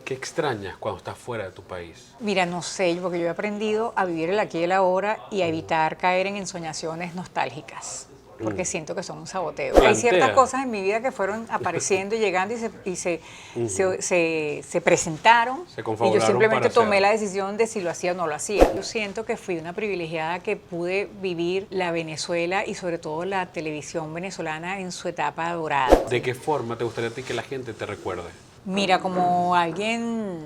¿Qué extrañas cuando estás fuera de tu país? Mira, no sé, porque yo he aprendido a vivir el aquí y el ahora y a evitar caer en ensoñaciones nostálgicas, porque siento que son un saboteo. Hay ciertas Plantea. cosas en mi vida que fueron apareciendo y llegando y se presentaron Se y yo confabularon para simplemente tomé hacer. la decisión de si lo hacía o no lo hacía. Yo siento que fui una privilegiada que pude vivir la Venezuela y sobre todo la televisión venezolana en su etapa dorada. ¿De qué forma te gustaría a ti que la gente te recuerde? Mira, como alguien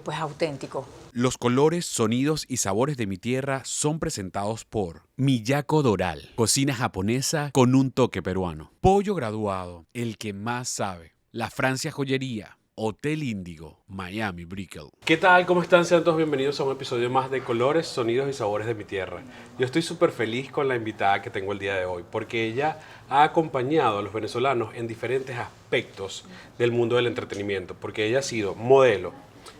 pues auténtico. Los colores, sonidos y sabores de mi tierra son presentados por Miyako Doral, cocina japonesa con un toque peruano. Pollo Graduado, el que más sabe. La Francia Joyería, Hotel Índigo, Miami Brickell. ¿Qué tal? ¿Cómo están? Sean todos bienvenidos a un episodio más de Colores, Sonidos y Sabores de mi Tierra. Yo estoy súper feliz con la invitada que tengo el día de hoy, porque ella ha acompañado a los venezolanos en diferentes aspectos del mundo del entretenimiento, porque ella ha sido modelo,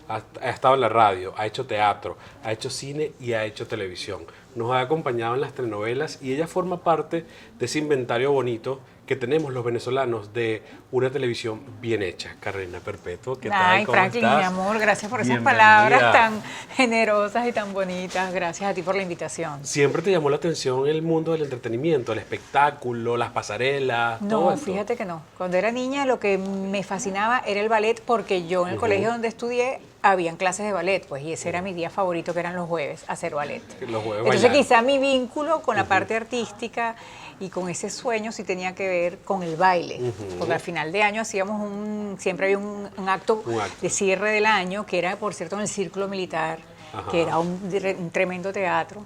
ha estado en la radio, ha hecho teatro, ha hecho cine y ha hecho televisión. Nos ha acompañado en las telenovelas y ella forma parte de ese inventario bonito que tenemos los venezolanos de una televisión bien hecha. Carolina Perpetuo, ¿qué tal? Ay, ¿Cómo Franklin, estás? mi amor, gracias por esas Bienvenida. palabras tan generosas y tan bonitas. Gracias a ti por la invitación. ¿Siempre te llamó la atención el mundo del entretenimiento, el espectáculo, las pasarelas, todo No, esto? fíjate que no. Cuando era niña lo que me fascinaba era el ballet porque yo en el colegio donde estudié habían clases de ballet, pues, y ese era mi día favorito, que eran los jueves, hacer ballet. Los jueves Entonces bailar. quizá mi vínculo con la parte artística y con ese sueño sí tenía que ver con el baile, porque al final de año siempre había un acto Un acto. de cierre del año, que era, por cierto, en el Círculo Militar, Ajá. que era un tremendo teatro.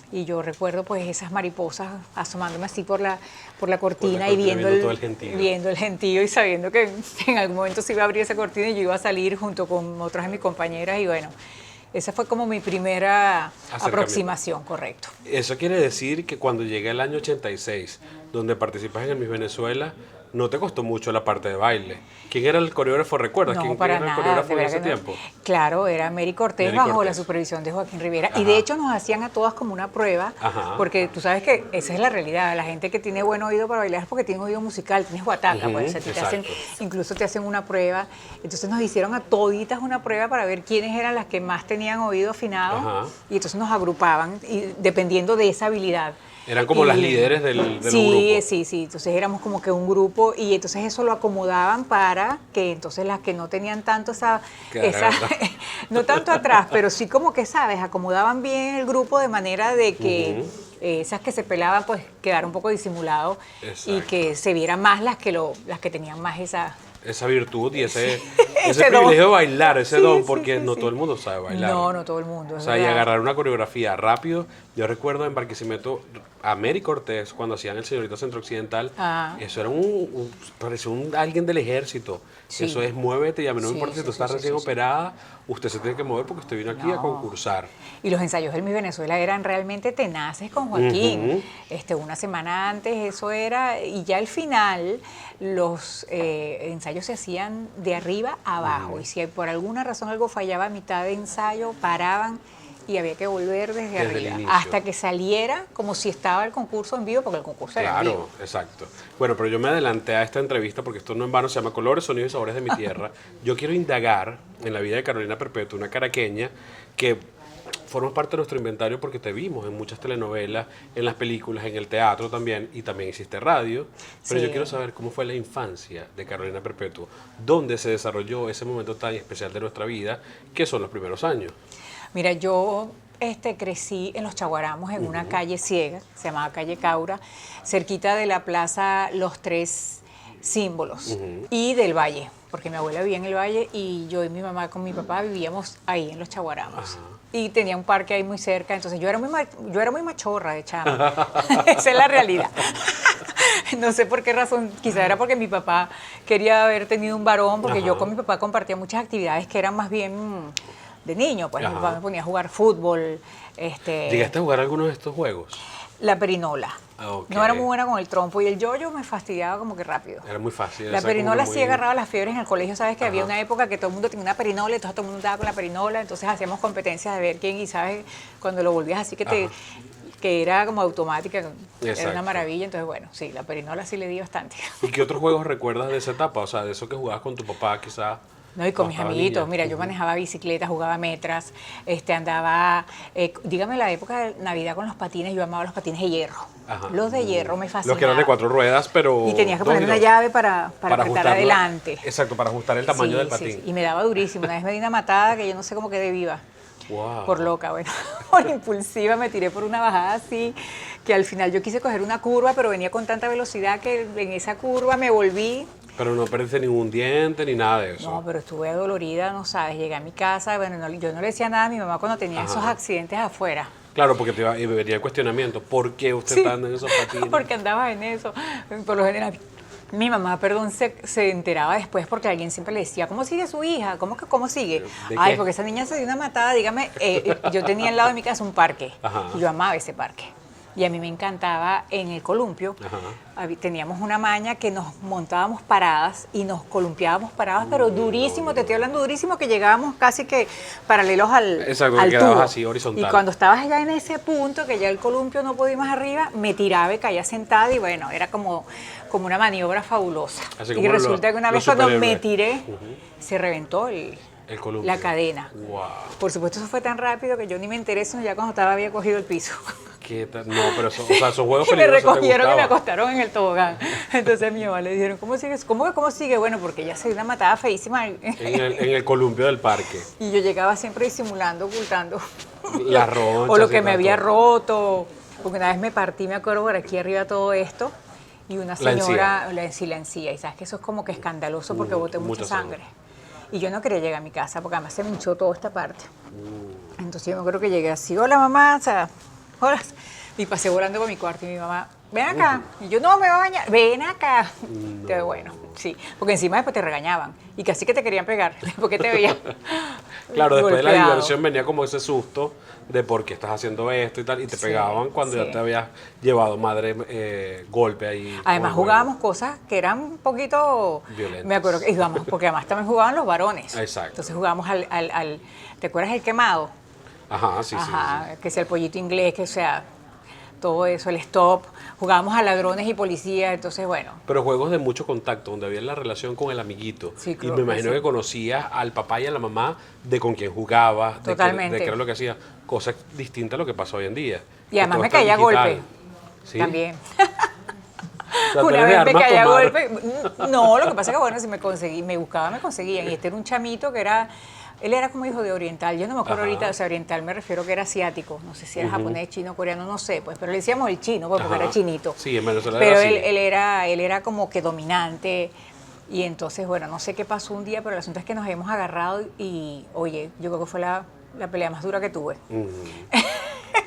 Y yo recuerdo pues esas mariposas asomándome así por la cortina y viendo todo el gentío. viendo el gentío y sabiendo que en algún momento se iba a abrir esa cortina y yo iba a salir junto con otras de mis compañeras y bueno, esa fue como mi primera Acercamiento. aproximación, correcto. Eso quiere decir que cuando llegue el año 86, donde participas en el Miss Venezuela, no te costó mucho la parte de baile. ¿Quién era el coreógrafo? ¿Recuerdas? No, ¿Quién para era el nada, coreógrafo de en verdad ese que no. tiempo? Claro, era Mary Cortés Mary bajo Cortés. la supervisión de Joaquín Rivera. Ajá. Y de hecho nos hacían a todas como una prueba, Ajá. porque tú sabes que esa es la realidad. La gente que tiene buen oído para bailar es porque tiene oído musical, tienes guataca, pues, o sea, exacto. incluso te hacen una prueba. Entonces nos hicieron a toditas una prueba para ver quiénes eran las que más tenían oído afinado. Ajá. Y entonces nos agrupaban y dependiendo de esa habilidad. Eran como Y- las líderes del sí, grupo. sí. Entonces éramos como que un grupo y entonces eso lo acomodaban para que entonces las que no tenían tanto esa Caramba. no tanto atrás, pero sí como que, ¿sabes? Acomodaban bien el grupo de manera de que esas que se pelaban pues quedara un poco disimulado y Exacto. que se viera más las que tenían más Esa virtud y ese Ese privilegio don. de bailar, ese Sí, don, sí, porque sí, no sí. todo el mundo sabe bailar. No todo el mundo. O es sea, y verdad. agarrar una coreografía rápido. Yo recuerdo en Barquisimeto a Mary Cortés, cuando hacían el Señorita Centro Occidental, Ah. eso era parecía alguien del ejército. Sí. Eso es muévete y a mí no me Sí, importa si sí, tú sí, estás sí, recién sí, sí. operada, usted se tiene que mover porque usted vino aquí a No. concursar. Y los ensayos del Miss Venezuela eran realmente tenaces con Joaquín. Ujú. Una semana antes eso era, y ya al final los ensayos se hacían de arriba a abajo. Y si por alguna razón algo fallaba a mitad de ensayo, paraban y había que volver desde el arriba. inicio. Hasta que saliera como si estaba el concurso en vivo, porque el concurso era en Claro, vivo. exacto. Bueno, pero yo me adelanté a esta entrevista porque esto no en vano se llama Colores, Sonidos y Sabores de mi Tierra. Yo quiero indagar en la vida de Carolina Perpetuo, una caraqueña que formas parte de nuestro inventario porque te vimos en muchas telenovelas, en las películas, en el teatro también, y también hiciste radio. Pero Sí. yo quiero saber cómo fue la infancia de Carolina Perpetuo, dónde se desarrolló ese momento tan especial de nuestra vida, que son los primeros años. Mira, yo crecí en Los Chaguaramos, en una calle ciega, se llamaba calle Caura, cerquita de la plaza Los Tres Símbolos y del Valle, porque mi abuela vivía en el Valle y yo y mi mamá con mi papá vivíamos ahí en Los Chaguaramos. Y tenía un parque ahí muy cerca, entonces yo era muy machorra de chama. Esa es la realidad. No sé por qué razón, quizá era porque mi papá quería haber tenido un varón, porque yo con mi papá compartía muchas actividades que eran más bien de niño, pues mi Ajá. papá me ponía a jugar fútbol, ¿Llegaste a jugar alguno de estos juegos? la perinola. Ah, ok. No era muy buena con el trompo y el yoyo me fastidiaba como que rápido. Era muy fácil. La esa como perinola que sí muy- agarraba las fiebres en el colegio, sabes que había Ajá. una época que todo el mundo tenía una perinola, entonces todo el mundo estaba con la perinola, entonces hacíamos competencias de ver quién y sabes, cuando lo volvías así Ajá. que era como automática, era Exacto. una maravilla, entonces bueno, sí, la perinola sí le di bastante. ¿Y qué otros juegos recuerdas de esa etapa? O sea, de eso que jugabas con tu papá quizás. No, y con Cuando mis estaba amiguitos, niña. mira, yo manejaba bicicleta, jugaba metras, andaba, dígame la época de Navidad con los patines, yo amaba los patines de hierro. Ajá. Los de hierro me Los fascinaban. que eran de 4 ruedas, pero Y tenías que dos poner una dos. llave para apretar ajustarlo- adelante. Exacto, para ajustar el tamaño Sí, del sí, patín. sí, y me daba durísimo. Una vez me di una matada que yo no sé cómo quedé viva. Wow. Por loca, bueno, por impulsiva me tiré por una bajada así, que al final yo quise coger una curva, pero venía con tanta velocidad que en esa curva me volví. Pero no perdiste ningún diente ni nada de eso. No, pero estuve dolorida, no sabes, llegué a mi casa, bueno, yo no le decía nada a mi mamá cuando tenía Ajá. esos accidentes afuera. Claro, porque y venía el cuestionamiento. ¿Por qué usted Sí, está andando en esos patines? porque andaba en eso, por lo general. Mi mamá, perdón, se enteraba después porque alguien siempre le decía, ¿cómo sigue su hija? ¿Cómo sigue? ¿De Ay, qué? porque esa niña se dio una matada, dígame, yo tenía al lado de mi casa un parque, Ajá. y yo amaba ese parque. Y a mí me encantaba en el columpio, teníamos una maña que nos montábamos paradas y nos columpiábamos paradas, pero durísimo, te estoy hablando durísimo, que llegábamos casi que paralelos Exacto, al que quedabas tubo. así, horizontal. Y cuando estabas allá en ese punto, que ya el columpio no podía ir más arriba, me tiraba y caía sentada y bueno, era como una maniobra fabulosa. Así Y como resulta que una los vez cuando me superhéroes. tiré, se reventó El columpio. la cadena. Wow. Por supuesto, eso fue tan rápido que yo ni me enteré, sino ya cuando había cogido el piso. No, pero eso, o sea, esos juegos Y me peligrosos te recogieron y me gustaban. acostaron en el tobogán. Entonces a mi mamá le dijeron, ¿cómo sigues? ¿Cómo sigue? Bueno, porque ella se dio una matada feísima. En el columpio del parque. Y yo llegaba siempre disimulando, ocultando. Las ronchas. O lo y que me tal, había todo. roto. Porque una vez me partí, me acuerdo, por aquí arriba todo esto. Y una La señora, la encía. Y sabes que eso es como que escandaloso porque boté mucha mucha sangre. Y yo no quería llegar a mi casa porque además se me hinchó toda esta parte. Entonces yo me acuerdo que llegué así, hola mamá, o sea, hola. Y pasé volando por mi cuarto y mi mamá, ven acá. Y yo, no, me voy a bañar, ven acá. Entonces, bueno, sí, porque encima después te regañaban y casi que te querían pegar, porque te veían. Claro, después de la golpeado. diversión venía como ese susto de por qué estás haciendo esto y tal, y te Sí, pegaban cuando sí. ya te habías llevado madre golpe ahí. Además con el jugábamos cosas que eran un poquito Violentas. me acuerdo que íbamos, porque además también jugaban los varones. Exacto. Entonces jugábamos ¿te acuerdas el quemado? juego. Ajá, sí, Ajá, sí. que sea el pollito inglés, que sea todo eso, el stop. Jugábamos a ladrones y policías, entonces bueno. Pero juegos de mucho contacto, donde había la relación con el amiguito. Sí, Y creo me que imagino sí. que conocías al papá y a la mamá de con quién jugabas, Totalmente. de qué era lo que hacía. Cosas distintas a lo que pasa hoy en día. Y además Que todo me está caía digital. golpe. ¿Sí? También. O sea, tú Una eres de vez me armas caía tomar. golpe. No, lo que pasa es que bueno, si me buscaban, me conseguían. Y este era un chamito que él era como hijo de oriental. Yo no me acuerdo Ajá. ahorita, o sea, oriental me refiero que era asiático. No sé si era japonés, chino, coreano, no sé, pues, pero le decíamos el chino, pues, porque Ajá. era chinito. Sí, en Venezuela Pero era así. él era como que dominante. Y entonces, bueno, no sé qué pasó un día, pero el asunto es que nos habíamos agarrado y, oye, yo creo que fue la pelea más dura que tuve.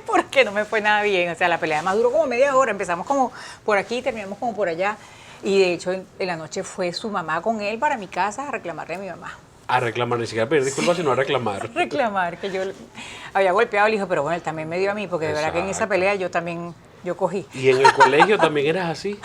Porque no me fue nada bien. O sea, la pelea más duró como media hora. Empezamos como por aquí y terminamos como por allá. Y de hecho, en la noche fue su mamá con él para mi casa a reclamarle a mi mamá. A reclamar, ni siquiera pedir disculpas, sino a reclamar. Reclamar que yo había golpeado al hijo, pero bueno, él también me dio a mí, porque de verdad que en esa Exacto. pelea yo cogí. ¿Y en el colegio también eras así?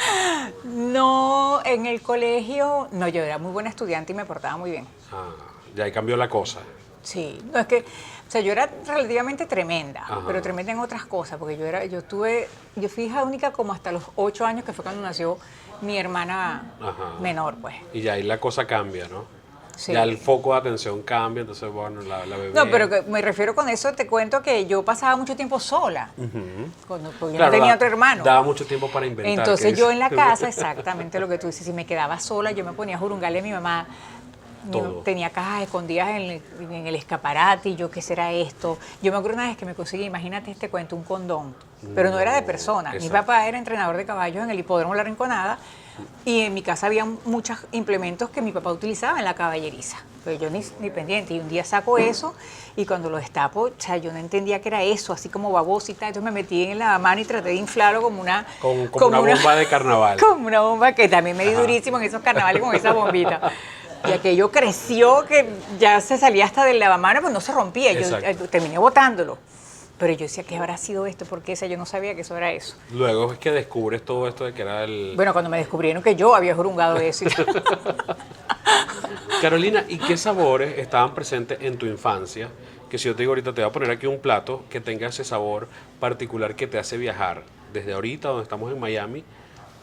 No, en el colegio, no, yo era muy buena estudiante y me portaba muy bien. Ah, ya ahí cambió la cosa. Sí, no es que, o sea, yo era relativamente tremenda, Ajá. pero tremenda en otras cosas, porque yo fui hija única como hasta los 8 años, que fue cuando nació mi hermana Ajá. menor, pues. Y ya ahí la cosa cambia, ¿no? Sí. Ya el foco de atención cambia, entonces, bueno, la bebé... No, pero que me refiero con eso, te cuento que yo pasaba mucho tiempo sola, porque yo no tenía otro hermano. Daba mucho tiempo para inventar. Entonces ¿qué yo dices? en la casa, exactamente lo que tú dices, si me quedaba sola, yo me ponía a jurungarle a mi mamá. Todo. Tenía cajas escondidas en el escaparate y yo, ¿qué será esto? Yo me acuerdo una vez que me conseguí, imagínate este cuento, un condón, pero no era de persona. Mi Exacto. papá era entrenador de caballos en el hipódromo La Rinconada y en mi casa había muchos implementos que mi papá utilizaba en la caballeriza. Pero yo ni pendiente. Y un día saco eso y cuando lo destapo, o sea, yo no entendía que era eso, así como baboso y tal. Entonces me metí en la mano y traté de inflarlo como una... Como una bomba de carnaval. Como una bomba que también me di Ajá. durísimo en esos carnavales con esa bombita. Y aquello creció que ya se salía hasta del lavamanos, pues no se rompía. Yo Exacto. terminé botándolo. Pero yo decía, ¿qué habrá sido esto? Porque o sea, yo no sabía que eso era eso. Luego es que descubres todo esto de que era el... Bueno, cuando me descubrieron que yo había jurungado eso. Carolina, ¿y qué sabores estaban presentes en tu infancia? Que si yo te digo ahorita, te voy a poner aquí un plato que tenga ese sabor particular que te hace viajar desde ahorita, donde estamos en Miami,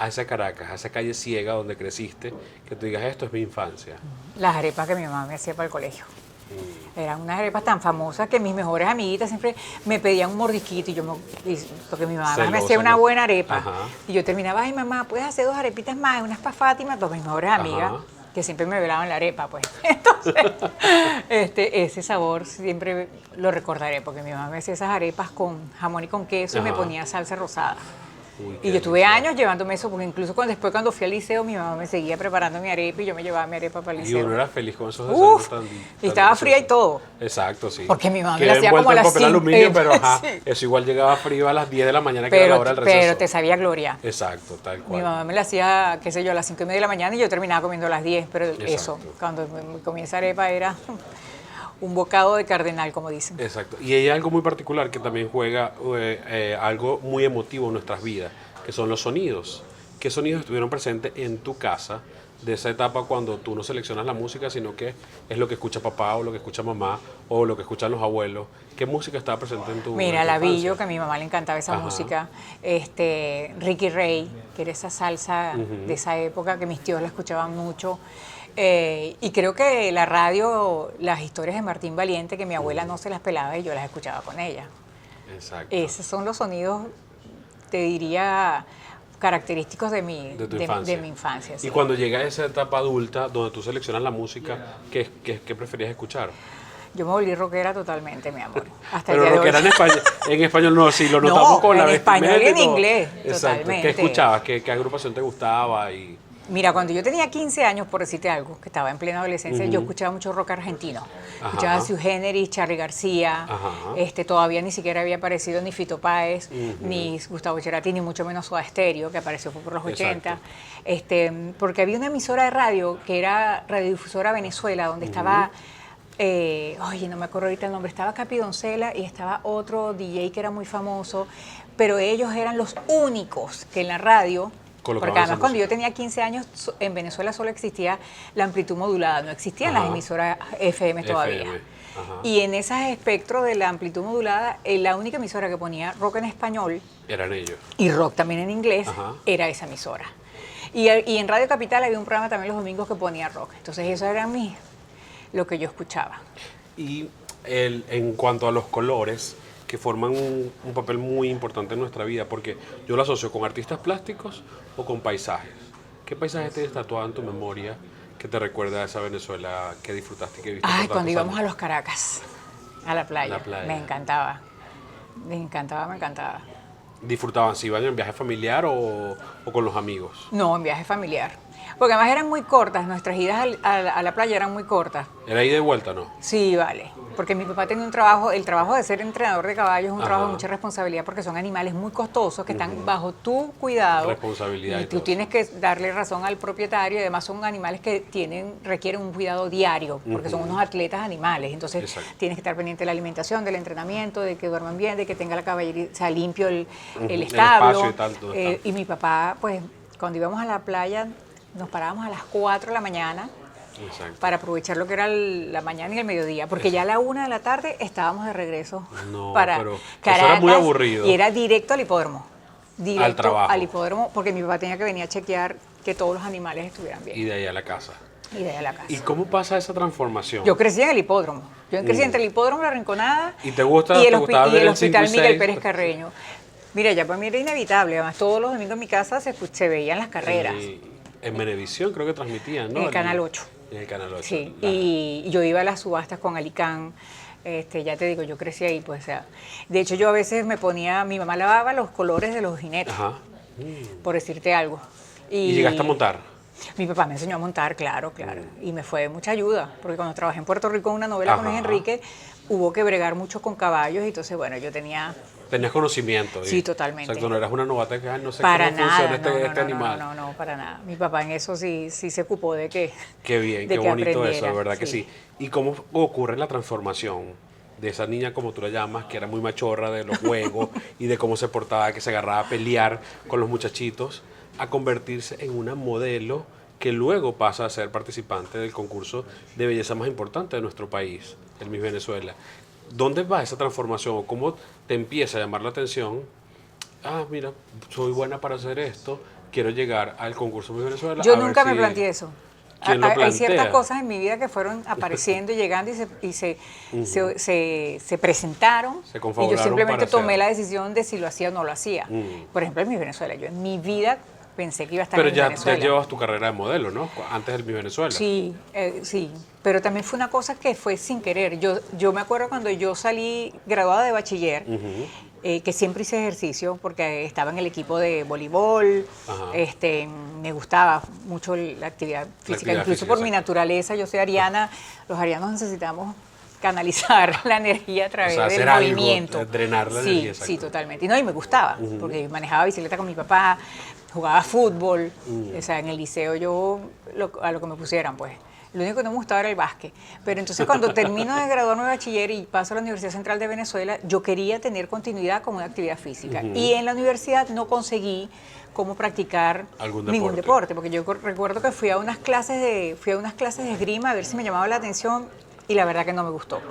a esa Caracas, a esa calle ciega donde creciste, que tú digas, esto es mi infancia? Las arepas que mi mamá me hacía para el colegio. Eran unas arepas tan famosas que mis mejores amiguitas siempre me pedían un mordisquito porque mi mamá me Celosa, hacía una ¿no? buena arepa. Ajá. Y yo terminaba, ay mamá, ¿puedes hacer 2 arepitas más? Unas para Fátima, todas mis mejores amigas, Ajá. que siempre me velaban la arepa, pues. Entonces, ese sabor siempre lo recordaré, porque mi mamá me hacía esas arepas con jamón y con queso y me Ajá. ponía salsa rosada. Uy, Y qué yo estuve delicia. años llevándome eso, porque incluso después cuando fui al liceo, mi mamá me seguía preparando mi arepa y yo me llevaba mi arepa para el Y liceo. uno era feliz con esos desayunos Uf, tan y estaba fría y todo. Exacto, sí. Porque mi mamá me Queda la hacía envuelto como a en las papel 5. aluminio, pero ajá, Sí. eso igual llegaba frío a las 10 de la mañana, que era la hora del receso. Pero te sabía gloria. Exacto, tal Mi cual. mamá me la hacía, qué sé yo, a las 5:30 de la mañana y yo terminaba comiendo a las 10. Pero eso, Exacto. cuando me comí esa arepa era un bocado de cardenal, como dicen. Exacto. Y hay algo muy particular que también juega algo muy emotivo en nuestras vidas, que son los sonidos. ¿Qué sonidos estuvieron presentes en tu casa de esa etapa cuando tú no seleccionas la música, sino que es lo que escucha papá o lo que escucha mamá o lo que escuchan los abuelos? ¿Qué música estaba presente en tu Mira, en tu Lavillo, infancia? que a mi mamá le encantaba esa Ajá. música. Ricky Ray, que era esa salsa de esa época que mis tíos la escuchaban mucho. Y creo que la radio, las historias de Martín Valiente, que mi abuela no se las pelaba y yo las escuchaba con ella. Exacto. Esos son los sonidos, te diría, característicos de mi, De tu infancia. de mi infancia. Sí. Y cuando llega a esa etapa adulta, donde tú seleccionas la música, ¿qué preferías escuchar? Yo me volví rockera totalmente, mi amor. Hasta Pero el día lo de que hoy. era en español no, sí, lo No, notamos con la en español y en vestimenta todo. inglés, Exacto. totalmente. ¿Qué escuchabas? ¿Qué agrupación te gustaba? Y Mira, cuando yo tenía 15 años, por decirte algo, que estaba en plena adolescencia, yo escuchaba mucho rock argentino. Ajá. Escuchaba a Sui Generis, Charly García, Ajá. todavía ni siquiera había aparecido ni Fito Páez, ni Gustavo Cerati, ni mucho menos Soda Stereo, que apareció fue por los 80. Porque había una emisora de radio que era Radiodifusora Venezuela, donde estaba, oye, no me acuerdo ahorita el nombre, estaba Capi Doncella y estaba otro DJ que era muy famoso, pero ellos eran los únicos que en la radio... Colocaban Porque esa además cuando música. yo tenía 15 años, en Venezuela solo existía la amplitud modulada, no existían Ajá. las emisoras FM todavía. FM, ajá. Y en ese espectro de la amplitud modulada, la única emisora que ponía rock en español eran ellos. y rock también en inglés Ajá. era esa emisora. Y en Radio Capital había un programa también los domingos que ponía rock. Entonces eso era lo que yo escuchaba. Y en cuanto a los colores, que forman un papel muy importante en nuestra vida, porque yo lo asocio con artistas plásticos o con paisajes. ¿Qué paisaje te tatuado en tu memoria que te recuerda a esa Venezuela que disfrutaste y que viste? Ay, por cuando tantos íbamos a años? los Caracas, a la playa. La playa. Me encantaba. Me encantaba, me encantaba. ¿Disfrutaban si iban en viaje familiar o con los amigos? No, en viaje familiar. Porque además eran muy cortas, nuestras idas a la playa eran muy cortas. ¿Era ida y de vuelta, no? Sí, vale. Porque mi papá tenía un trabajo, el trabajo de ser entrenador de caballos es un Ajá. trabajo de mucha responsabilidad porque son animales muy costosos que están bajo tu cuidado. Responsabilidad y Y tú todo eso. tienes que darle razón al propietario y además son animales que requieren un cuidado diario porque son unos atletas animales. Entonces Exacto. tienes que estar pendiente de la alimentación, del entrenamiento, de que duerman bien, de que tenga la caballería, o sea, limpio el El establo. espacio y tal, todo está. Y mi papá, pues, cuando íbamos a la playa, nos parábamos a las 4 de la mañana Exacto. para aprovechar lo que era la mañana y el mediodía, porque ya a la 1 de la tarde estábamos de regreso No, para pero eso Caracas era muy aburrido. y era directo al hipódromo. Directo Al trabajo. al hipódromo, porque mi papá tenía que venir a chequear que todos los animales estuvieran bien. Y de ahí a la casa. Y de ahí a la casa. ¿Y cómo pasa esa transformación? Yo crecí en el hipódromo. Yo crecí entre el hipódromo, la Rinconada ¿Y te gusta- y te gustaba ver el el 5 y hospital Miguel 6? Pérez Carreño. Mira, ya para mí era inevitable. Además, todos los domingos en mi casa se veían las carreras. En Venevisión creo que transmitían, ¿no? En el Canal 8. En el Canal 8. Sí, y yo iba a las subastas con Alicán, ya te digo, yo crecí ahí, pues, o sea, de hecho yo a veces me ponía, mi mamá lavaba los colores de los jinetes, Ajá. por decirte algo. ¿Y llegaste a montar? Mi papá me enseñó a montar, claro, claro, y me fue de mucha ayuda, porque cuando trabajé en Puerto Rico en una novela con Ajá. Luis Enrique, hubo que bregar mucho con caballos, y entonces, bueno, yo tenía... Tenías conocimiento. Sí, totalmente. Exacto, no eras una novata que no sé Para cómo nada, funciona este animal. no, para nada. Mi papá en eso sí se ocupó de que... Qué bien, de qué que bonito eso, de aprendiera, verdad que sí. sí. ¿Y cómo ocurre la transformación de esa niña, como tú la llamas, que era muy machorra de los juegos y de cómo se portaba, que se agarraba a pelear con los muchachitos, a convertirse en una modelo que luego pasa a ser participante del concurso de belleza más importante de nuestro país, el Miss Venezuela? ¿Dónde va esa transformación o cómo te empieza a llamar la atención? Ah, mira, soy buena para hacer esto, quiero llegar al concurso Miss Venezuela. Yo a ver nunca me si- planteé eso. ¿Quién lo Hay ciertas plantea? cosas en mi vida que fueron apareciendo y llegando se presentaron. Se Y yo confabularon simplemente para tomé hacer. la decisión de si lo hacía o no lo hacía. Por ejemplo, en mi Venezuela. Yo en mi vida pensé que iba a estar Pero en ya Venezuela. llevas tu carrera de modelo, ¿no? Antes del Miss Venezuela. Sí, sí, pero también fue una cosa que fue sin querer. Yo me acuerdo cuando yo salí graduada de bachiller, que siempre hice ejercicio porque estaba en el equipo de voleibol, Ajá. me gustaba mucho la actividad física, actividad incluso física, por mi exacto. naturaleza, yo soy ariana, los arianos necesitamos canalizar la energía a través sea, del hacer algo, movimiento. drenar la sí, energía, sí, exacto. totalmente. No, y me gustaba, porque manejaba bicicleta con mi papá, jugaba fútbol, o sea, en el liceo yo a lo que me pusieran, pues. Lo único que no me gustaba era el básquet. Pero entonces cuando termino de graduarme de bachiller y paso a la Universidad Central de Venezuela, yo quería tener continuidad con una actividad física. Y en la universidad no conseguí cómo practicar Algún ningún deporte. deporte, porque yo recuerdo que fui a unas clases de esgrima a ver si me llamaba la atención y la verdad que no me gustó.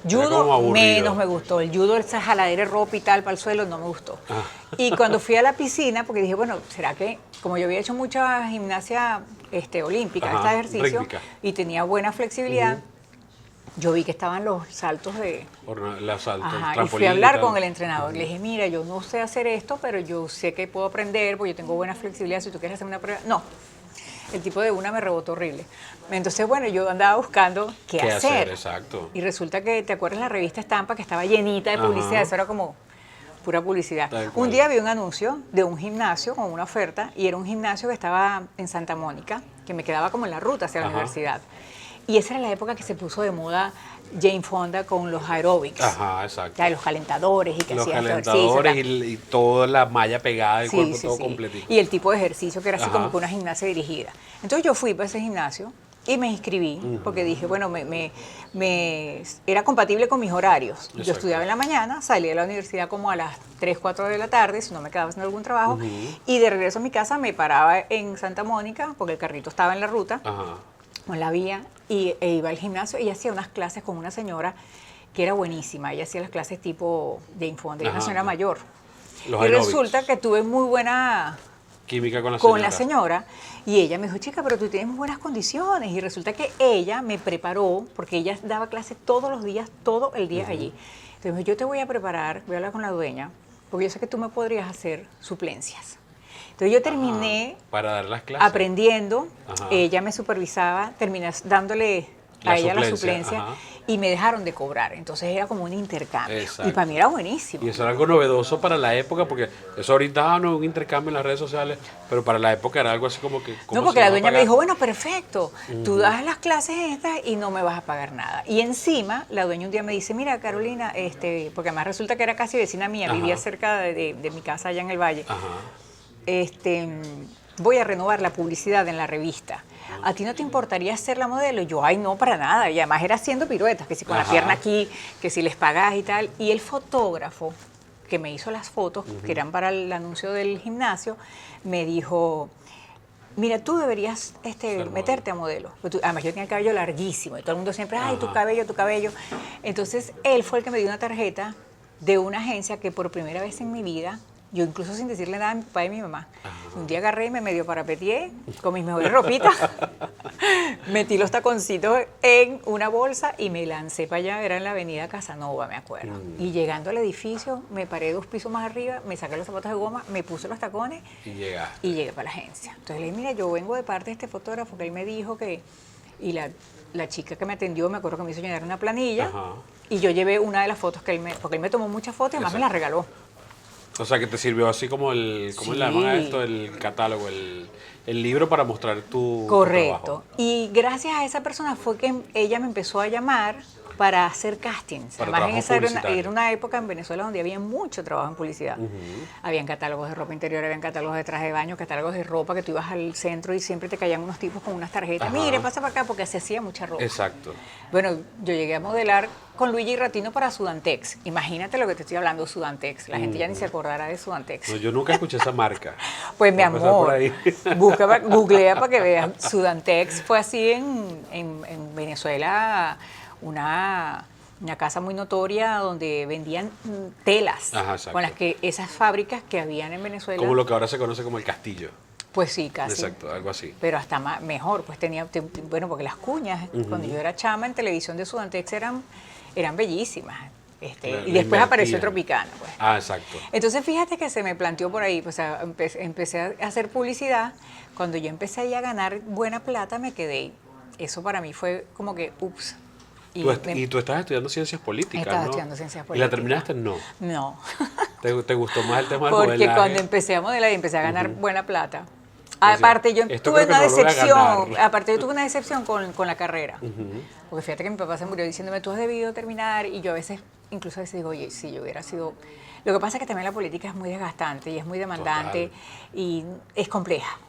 Era como Judo aburrido. menos me gustó, el judo, esa jaladera de ropa y tal para el suelo no me gustó. Ah. Y cuando fui a la piscina, porque dije, bueno, ¿será que como yo había hecho mucha gimnasia olímpica, Ajá, este ejercicio, rítmica. y tenía buena flexibilidad, yo vi que estaban los saltos de... Los saltos, Ajá, y fui trampolín a hablar tal. con el entrenador. Le dije, mira, yo no sé hacer esto, pero yo sé que puedo aprender, porque yo tengo buena flexibilidad. Si tú quieres hacer una prueba... No. El tipo de una me rebotó horrible. Entonces, bueno, yo andaba buscando qué hacer. Exacto. Y resulta que, ¿te acuerdas la revista Estampa que estaba llenita de publicidad? Ajá. Eso era como pura publicidad. Tal cual. Un día vi un anuncio de un gimnasio con una oferta y era un gimnasio que estaba en Santa Mónica, que me quedaba como en la ruta hacia la Ajá. universidad. Y esa era la época que se puso de moda Jane Fonda con los aerobics. Ajá, O exacto. sea, los calentadores y que Los hacían calentadores ejercicio. y toda la malla pegada del Sí, cuerpo, sí, todo sí. completito. Y el tipo de ejercicio que era así Ajá. como que una gimnasia dirigida. Entonces yo fui para ese gimnasio y me inscribí porque dije, bueno, era compatible con mis horarios. Yo Exacto. estudiaba en la mañana, salía de la universidad como a las 3, 4 de la tarde, si no me quedaba haciendo algún trabajo, y de regreso a mi casa me paraba en Santa Mónica porque el carrito estaba en la ruta, Ajá. o en la vía, e iba al gimnasio y hacía unas clases con una señora que era buenísima. Ella hacía las clases tipo Jane Fonda, era una Ajá. señora mayor. Los Y aeróbics. resulta que tuve muy buena Química con la con señora. la señora y ella me dijo, chica, pero tú tienes muy buenas condiciones. Y resulta que ella me preparó, porque ella daba clases todos los días, todo el día allí. Entonces me dijo, yo te voy a preparar, voy a hablar con la dueña, porque yo sé que tú me podrías hacer suplencias. Entonces yo terminé Para dar las clases. aprendiendo, Ajá. ella me supervisaba, terminé dándole La a ella la suplencia, suplencia ajá. y me dejaron de cobrar. Entonces era como un intercambio. Exacto. Y para mí era buenísimo. Y eso era algo novedoso para la época, porque eso ahorita no es un intercambio en las redes sociales, pero para la época era algo así como que... ¿cómo No, porque se la va a dueña me pagar? dijo, bueno, perfecto, tú das las clases estas y no me vas a pagar nada. Y encima, la dueña un día me dice, mira, Carolina, porque además resulta que era casi vecina mía, Ajá. vivía cerca de mi casa allá en el Valle. Ajá. Voy a renovar la publicidad en la revista. ¿A ti no te importaría ser la modelo? Y yo, ay, no, para nada. Y además era haciendo piruetas, que si con la Ajá. pierna aquí, que si les pagás y tal. Y el fotógrafo que me hizo las fotos, que eran para el anuncio del gimnasio, me dijo, mira, tú deberías modelo. meterte a modelo. Porque además yo tenía el cabello larguísimo y todo el mundo siempre, ay, tu Ajá. cabello, tu cabello. Entonces él fue el que me dio una tarjeta de una agencia que por primera vez en mi vida, yo incluso sin decirle nada a mi papá y a mi mamá, un día agarré y me medio parapeteé con mis mejores ropitas, metí los taconcitos en una bolsa y me lancé para allá, era en la avenida Casanova, me acuerdo. Y llegando al edificio, me paré 2 pisos más arriba, me saqué los zapatos de goma, me puse los tacones Y llegaste. y llegué para la agencia. Entonces le dije, mira, yo vengo de parte de este fotógrafo que él me dijo que... Y la chica que me atendió, me acuerdo que me hizo llenar una planilla. Ajá. Y yo llevé una de las fotos que porque él me tomó muchas fotos y además me las regaló. O sea, que te sirvió así como ¿cómo Sí. le llaman a esto? El catálogo, el libro para mostrar tu Correcto. trabajo. Y gracias a esa persona fue que ella me empezó a llamar para hacer castings. Para Además, en trabajo esa publicitario. era una época en Venezuela donde había mucho trabajo en publicidad. Habían catálogos de ropa interior, habían catálogos de traje de baño, catálogos de ropa que tú ibas al centro y siempre te caían unos tipos con unas tarjetas. Ajá. Mire, pasa para acá porque se hacía mucha ropa. Exacto. Bueno, yo llegué a modelar con Luigi Ratino para Sudantex. Imagínate lo que te estoy hablando, Sudantex. La gente ya ni se acordará de Sudantex. No, yo nunca escuché esa marca. Pues mi Voy a empezar por amor, ahí. googlea para que veas. Sudantex fue así en Venezuela una casa muy notoria donde vendían telas Ajá, exacto. con las que esas fábricas que habían en Venezuela. Como lo que ahora se conoce como el castillo. Pues sí, casi. Exacto, algo así. Pero hasta mejor, pues bueno, porque las cuñas, cuando yo era chama en televisión de Sudantex eran bellísimas. Y después apareció Tropicana, pues. Ah, exacto. Entonces fíjate que se me planteó por ahí, pues empecé a hacer publicidad. Cuando yo empecé ahí a ganar buena plata, me quedé. Eso para mí fue como que, ups. Y tú estás estudiando ciencias políticas, Estaba ¿no? estudiando ciencias ¿Y políticas. la terminaste? No. No. ¿Te gustó más el tema del Porque modelaje? cuando empecé a modelar y empecé a ganar buena plata. Decía, Aparte, yo esto tuve creo que una no lo voy a decepción. ganar. Aparte, yo tuve una decepción con la carrera. Porque fíjate que mi papá se murió diciéndome, tú has debido terminar. Y yo a veces, incluso a veces digo, oye, si yo hubiera sido. Lo que pasa es que también la política es muy desgastante y es muy demandante. Total. Y es compleja.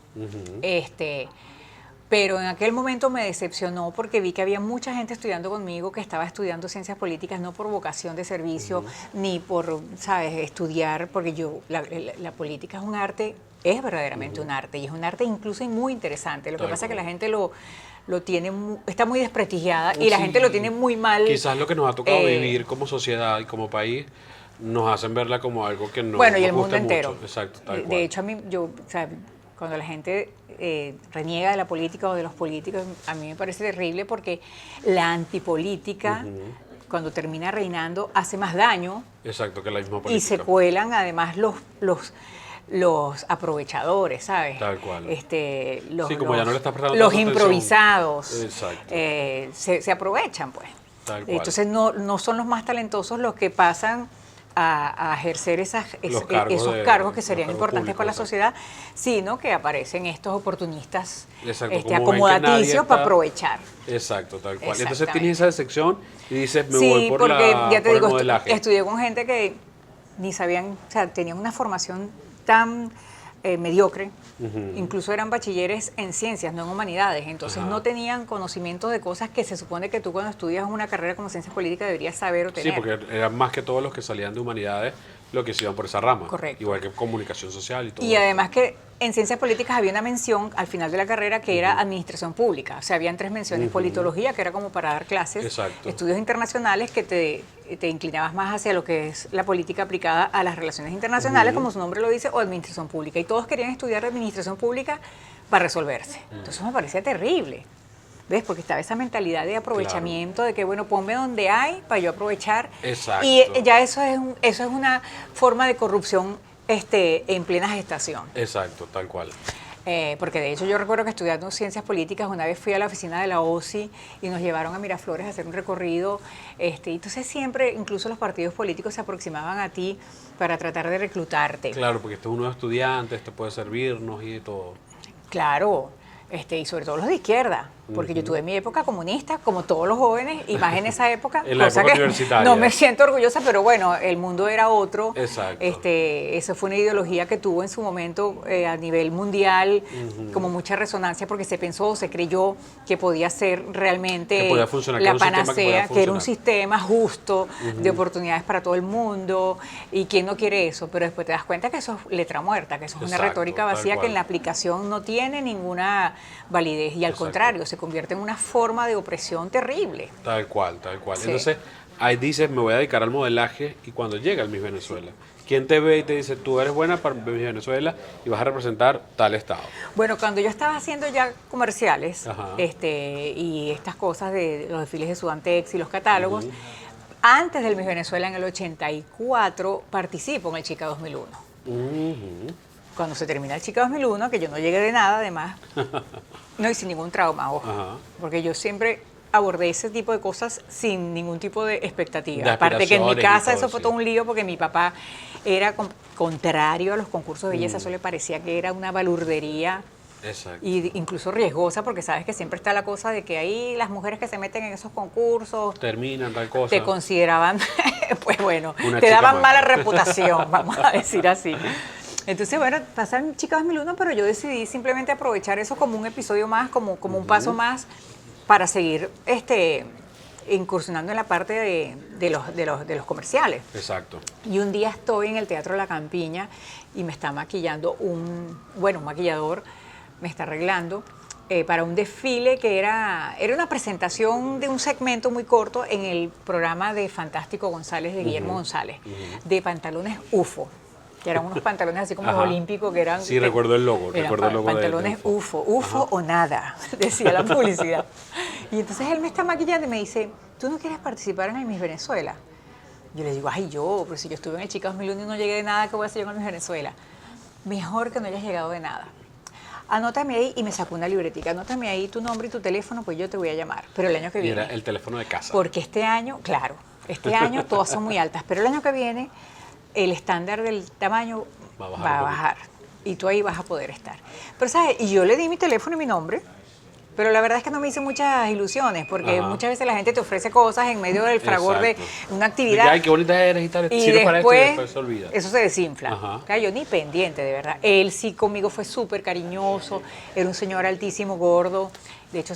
Pero en aquel momento me decepcionó porque vi que había mucha gente estudiando conmigo que estaba estudiando ciencias políticas no por vocación de servicio ni por, ¿sabes?, estudiar, porque la política es un arte, es verdaderamente un arte, y es un arte incluso muy interesante. Lo que pasa es que la gente lo tiene, está muy desprestigiada y la gente lo tiene muy mal. Quizás lo que nos ha tocado vivir como sociedad y como país nos hacen verla como algo que no bueno, y nos el mundo gusta entero. mucho. Exacto, tal cual. De hecho, a mí, o sea, cuando la gente reniega de la política o de los políticos, a mí me parece terrible porque la antipolítica, cuando termina reinando, hace más daño. Exacto, que la misma política. Y se cuelan además los aprovechadores, ¿sabes? Tal cual. Sí, como ya no le estás prestando los tanta atención. improvisados. Exacto. Se aprovechan, pues. Tal cual. Entonces no son los más talentosos los que pasan a ejercer esos cargos que serían importantes para la sociedad, sino que aparecen estos oportunistas acomodaticios para aprovechar. Exacto, tal cual. Entonces tienes esa decepción y dices, me voy por porque ya te digo, el modelaje. estudié con gente que ni sabían, o sea, tenían una formación tan mediocre, incluso eran bachilleres en ciencias, no en humanidades, entonces no tenían conocimiento de cosas que se supone que tú cuando estudias una carrera como ciencias políticas deberías saber o tener. Sí, porque eran más que todos los que salían de humanidades los que se iban por esa rama. Correcto. Igual que comunicación social y todo. Y además que en ciencias políticas había una mención al final de la carrera que era administración pública. O sea, habían 3 menciones. Politología, que era como para dar clases. Exacto. Estudios internacionales, que te inclinabas más hacia lo que es la política aplicada a las relaciones internacionales, como su nombre lo dice, o administración pública. Y todos querían estudiar administración pública para resolverse. Entonces me parecía terrible. ¿Ves? Porque estaba esa mentalidad de aprovechamiento, de que, bueno, ponme donde hay para yo aprovechar. Exacto. Y ya eso es una forma de corrupción en plena gestación. Exacto, tal cual. Porque de hecho yo recuerdo que estudiando ciencias políticas una vez fui a la oficina de la OSI y nos llevaron a Miraflores a hacer un recorrido. Entonces siempre, incluso los partidos políticos se aproximaban a ti para tratar de reclutarte. Claro, porque este es uno de estudiantes, te puede servirnos y todo. Claro. Y sobre todo los de izquierda, porque yo tuve mi época comunista, como todos los jóvenes, y más en esa época, en la cosa época que universitaria. no me siento orgullosa, pero bueno, el mundo era otro. Exacto. Esa fue una ideología que tuvo en su momento a nivel mundial, como mucha resonancia, porque se pensó, se creyó que podía ser realmente que podía funcionar, la panacea, que era un sistema justo, de oportunidades para todo el mundo, y quién no quiere eso, pero después te das cuenta que eso es letra muerta, que eso es una retórica vacía que en la aplicación no tiene ninguna validez, y al contrario, se convierte en una forma de opresión terrible. Tal cual, tal cual. Sí. Entonces, ahí dices, me voy a dedicar al modelaje, y cuando llega el Miss Venezuela, ¿quién te ve y te dice, tú eres buena para Miss Venezuela y vas a representar tal estado? Bueno, cuando yo estaba haciendo ya comerciales, Ajá. Y estas cosas de los desfiles de Sudantex y los catálogos, antes del Miss Venezuela, en el 84, participo en el Chica 2001. Cuando se termina el Chica 2001, que yo no llegué de nada, además, no hice ningún trauma, ojo, porque yo siempre abordé ese tipo de cosas sin ningún tipo de expectativa. Aparte que en mi casa eso fue todo un lío, porque mi papá era contrario a los concursos de belleza, eso le parecía que era una balurdería. Exacto. Y incluso riesgosa, porque sabes que siempre está la cosa de que ahí las mujeres que se meten en esos concursos terminan tal cosa. te consideraban, pues bueno, Una te daban chica mala reputación, vamos a decir así. Entonces, bueno, pasan Chica 2001, pero yo decidí simplemente aprovechar eso como un episodio más, como un paso más para seguir incursionando en la parte de los comerciales. Exacto. Y un día estoy en el Teatro La Campiña y me está maquillando un maquillador, me está arreglando para un desfile que era una presentación de un segmento muy corto en el programa de Fantástico González, de Guillermo González, de pantalones UFO. que eran unos pantalones así como Ajá. olímpicos, que eran... Sí, recuerdo el logo, eran recuerdo el logo de pantalones UFO. UFO o nada, decía la publicidad. Y entonces él me está maquillando y me dice, ¿tú no quieres participar en el Miss Venezuela? Yo le digo, ay, pero si yo estuve en el Chica 2001 y no llegué de nada, ¿qué voy a hacer yo con Miss Venezuela? Mejor que no hayas llegado de nada. Anótame ahí, y me sacó una libretica, anótame ahí tu nombre y tu teléfono, pues yo te voy a llamar. Pero el año que Y viene... era el teléfono de casa. Porque este año, claro, este año todas son muy altas, pero el año que viene el estándar del tamaño Va a bajar va a un poquito. bajar y tú ahí vas a poder estar. Pero, ¿sabes? Y yo le di mi teléfono y mi nombre, pero la verdad es que no me hice muchas ilusiones, porque Ajá. muchas veces la gente te ofrece cosas en medio del fragor de Exacto. una De que, actividad. ay, qué bonita eres y tal. Y Sirve para esto y después, después se olvida. eso se desinfla. Ajá. O sea, yo ni pendiente, de verdad. Él sí conmigo fue súper cariñoso, era un señor altísimo, gordo. De hecho,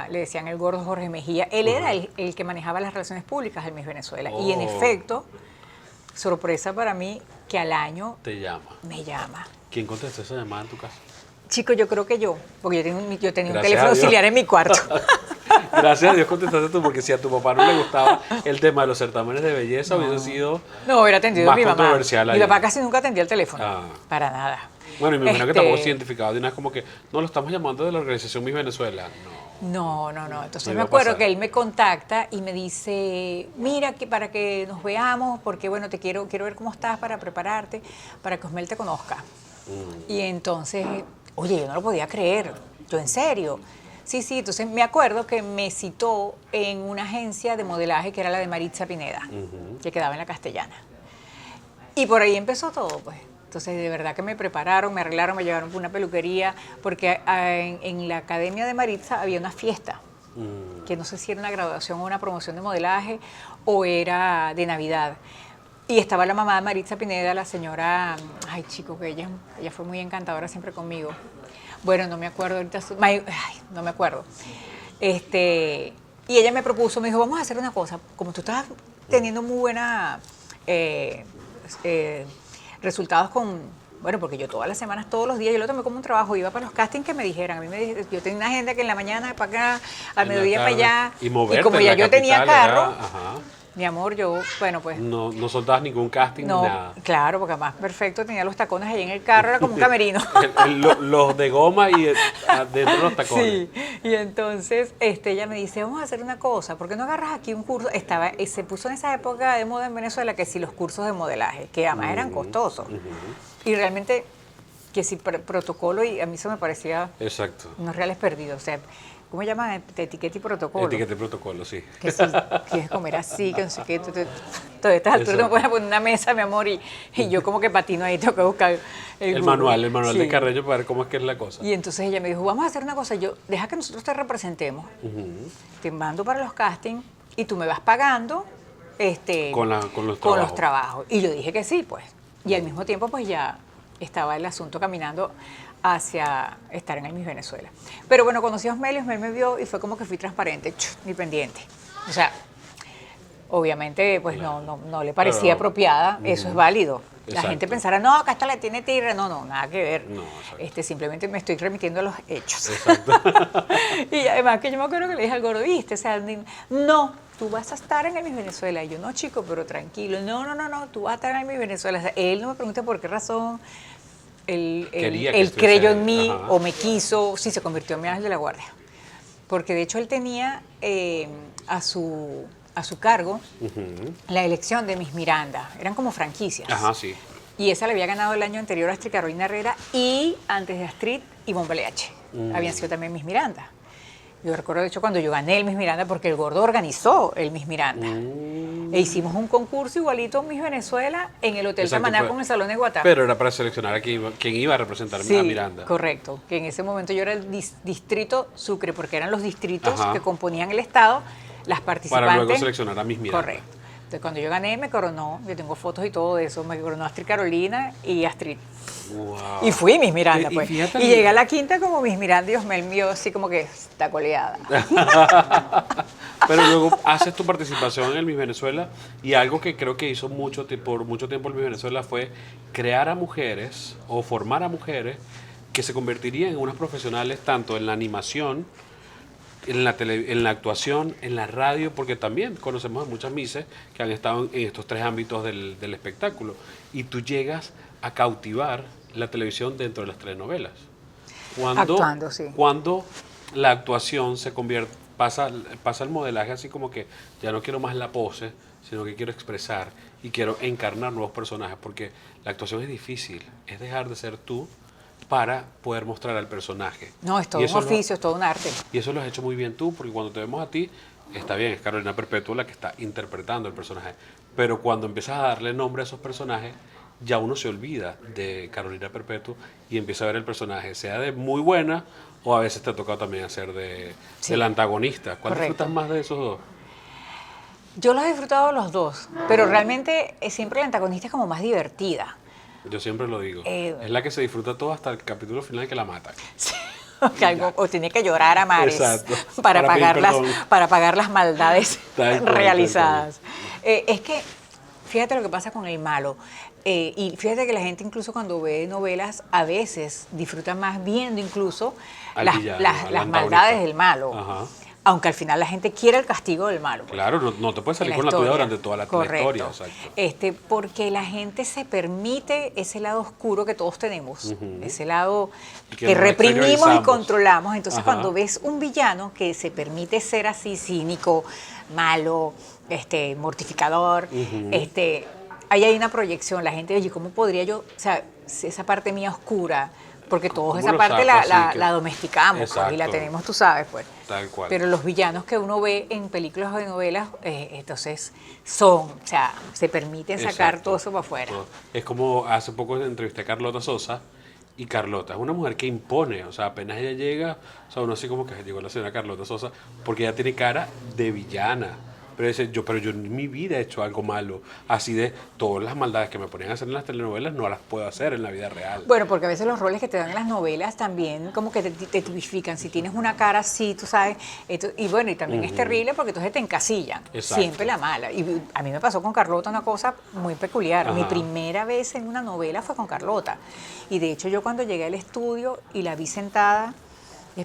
le decían el gordo Jorge Mejía. Él era el que manejaba las relaciones públicas del Miss Venezuela. Y en Oh. efecto, sorpresa para mí, que al año Te llama. me llama. ¿Quién contestó esa llamada en tu casa? Chico, yo creo que porque yo tenía un Gracias teléfono a Dios. auxiliar en mi cuarto. Gracias a Dios contestaste tú, porque si a tu papá no le gustaba el tema de los certámenes de belleza, hubiese sido... No, hubiera atendido Más mi mamá. controversial Mi ahí. papá casi nunca atendía el teléfono. Ah. Para nada. Bueno, y me imagino que tampoco se identificaba de una vez como que, no, lo estamos llamando de la organización Miss Venezuela. No. No. Entonces No me iba a acuerdo pasar. que él me contacta y me dice, mira, que para que nos veamos, porque bueno, quiero ver cómo estás para prepararte, para que Osmel te conozca. Y entonces, oye, yo no lo podía creer. Yo, ¿en serio? Sí, entonces me acuerdo que me citó en una agencia de modelaje que era la de Maritza Pineda, que quedaba en la Castellana. Y por ahí empezó todo, pues. Entonces, de verdad que me prepararon, me arreglaron, me llevaron por una peluquería, porque en la Academia de Maritza había una fiesta, que no sé si era una graduación o una promoción de modelaje, o era de Navidad. Y estaba la mamá de Maritza Pineda, la señora, ay chico, que ella fue muy encantadora siempre conmigo. Bueno, no me acuerdo ahorita, no me acuerdo. Y ella me propuso, me dijo, vamos a hacer una cosa, como tú estás teniendo muy buena resultados bueno, porque yo todas las semanas, todos los días, yo lo tomé como un trabajo, iba para los castings que me dijeran. Yo tenía una agenda que en la mañana para acá, al En la mediodía para tarde. allá. Y moverte como en ya la yo tenía capital era, carro, ajá. mi amor, bueno, pues No soltabas ningún casting no, ni nada. claro, porque además perfecto, tenía los tacones ahí en el carro, era como un camerino. Los de goma y adentro los tacones. Sí, y entonces ella me dice, vamos a hacer una cosa, ¿por qué no agarras aquí un curso? Se puso en esa época de moda en Venezuela que sí, los cursos de modelaje, que además eran costosos. Y realmente, que sí, protocolo, y a mí eso me parecía Exacto. unos reales perdidos. O sea, ¿cómo llaman? Etiqueta y protocolo. Etiqueta y protocolo, sí. Que si quieres comer así, que no sé qué. Todas estas alturas me puedes poner una mesa, mi amor, y yo como que patino ahí, tengo que buscar El Google. manual Sí. de Carreño para ver cómo es que es la cosa. Y entonces ella me dijo, vamos a hacer una cosa, deja que nosotros te representemos, te mando para los castings y tú me vas pagando Con los trabajos. Y yo dije que sí, pues. Y al mismo tiempo, pues ya estaba el asunto caminando hacia estar en el Miss Venezuela. Pero bueno, conocí a Osmel me vio y fue como que fui transparente, ni pendiente. O sea, obviamente, pues no le parecía Claro. apropiada, eso es válido. La Exacto. gente pensará, no, acá está la tiene tigre. No, nada que ver. No, exacto. Simplemente me estoy remitiendo a los hechos. Exacto. Y además que yo me acuerdo que le dije al gordo, ¿viste? O sea, no, tú vas a estar en el Miss Venezuela. Y yo, no, chico, pero tranquilo. No, tú vas a estar en el Miss Venezuela. O sea, él no me pregunta por qué razón. Él creyó en mí ajá. o me quiso, sí, se convirtió en mi ángel de la guardia. Porque de hecho él tenía a su cargo la elección de Miss Miranda. Eran como franquicias. Ajá, sí. Y esa la había ganado el año anterior Astrid Carolina Herrera y antes de Astrid, Ivonne Baleache. Habían sido también Miss Miranda. Yo recuerdo, de hecho, cuando yo gané el Miss Miranda, porque el gordo organizó el Miss Miranda. E hicimos un concurso igualito Miss Venezuela en el Hotel Exacto, Samaná pero- con el Salón de Guatá. Pero era para seleccionar a quién iba a representar Sí, a Miranda. correcto. Que en ese momento yo era el distrito Sucre, porque eran los distritos Ajá. que componían el Estado, las participantes. Para luego seleccionar a Miss Miranda. Correcto. Entonces, cuando yo gané, me coronó, yo tengo fotos y todo de eso, me coronó Astrid Carolina y Astrid. Wow. Y fui Miss Miranda, Y pues. fíjate- Y llegué a la quinta como Miss Miranda y Osmel mío así como que está coleada. Pero luego haces tu participación en el Miss Venezuela y algo que creo que hizo por mucho tiempo el Miss Venezuela fue crear a mujeres o formar a mujeres que se convertirían en unas profesionales tanto en la animación en la actuación, en la radio, porque también conocemos a muchas mises que han estado en estos tres ámbitos del espectáculo. Y tú llegas a cautivar la televisión dentro de las telenovelas. Actuando, sí. Cuando la actuación pasa al modelaje así como que ya no quiero más la pose, sino que quiero expresar y quiero encarnar nuevos personajes, porque la actuación es difícil, es dejar de ser tú para poder mostrar al personaje. No, es todo un oficio, es todo un arte. Y eso lo has hecho muy bien tú, porque cuando te vemos a ti, está bien, es Carolina Perpetua la que está interpretando el personaje, pero cuando empiezas a darle nombre a esos personajes, ya uno se olvida de Carolina Perpetua y empieza a ver el personaje, sea de muy buena o a veces te ha tocado también hacer del antagonista. ¿Cuál disfrutas más de esos dos? Yo los he disfrutado los dos, pero realmente siempre la antagonista es como más divertida. Yo siempre lo digo. Es la que se disfruta todo hasta el capítulo final que la matan. Sí, o tiene que llorar a mares. Exacto. para pedir pagar las maldades Tal cual, realizadas. Es que, fíjate lo que pasa con el malo. Y fíjate que la gente incluso cuando ve novelas a veces disfruta más viendo incluso las maldades del malo. Ajá. Aunque al final la gente quiere el castigo del malo. Claro, no te puedes salir con la tuya durante toda la historia. Exacto. Porque la gente se permite ese lado oscuro que todos tenemos, ese lado que reprimimos y controlamos. Entonces, cuando ves un villano que se permite ser así cínico, malo, mortificador, ahí hay una proyección. La gente dice, ¿cómo podría yo, o sea, esa parte mía oscura? Porque todos esa parte la domesticamos pues, y la tenemos, tú sabes, pues. Tal cual. Pero los villanos que uno ve en películas o en novelas, entonces o sea, se permiten sacar todo eso para afuera. Es como hace poco entrevisté a Carlota Sosa, y Carlota es una mujer que impone, o sea, apenas ella llega, o sea, uno así como que llegó la señora Carlota Sosa, porque ella tiene cara de villana. Pero yo en mi vida he hecho algo malo. Así de todas las maldades que me ponían a hacer en las telenovelas no las puedo hacer en la vida real. Bueno, porque a veces los roles que te dan en las novelas también como que te tipifican. Si tienes una cara así, tú sabes. Y bueno, y también es terrible porque entonces te encasillan. Exacto. Siempre la mala. Y a mí me pasó con Carlota una cosa muy peculiar. Mi primera vez en una novela fue con Carlota. Y de hecho yo cuando llegué al estudio y la vi sentada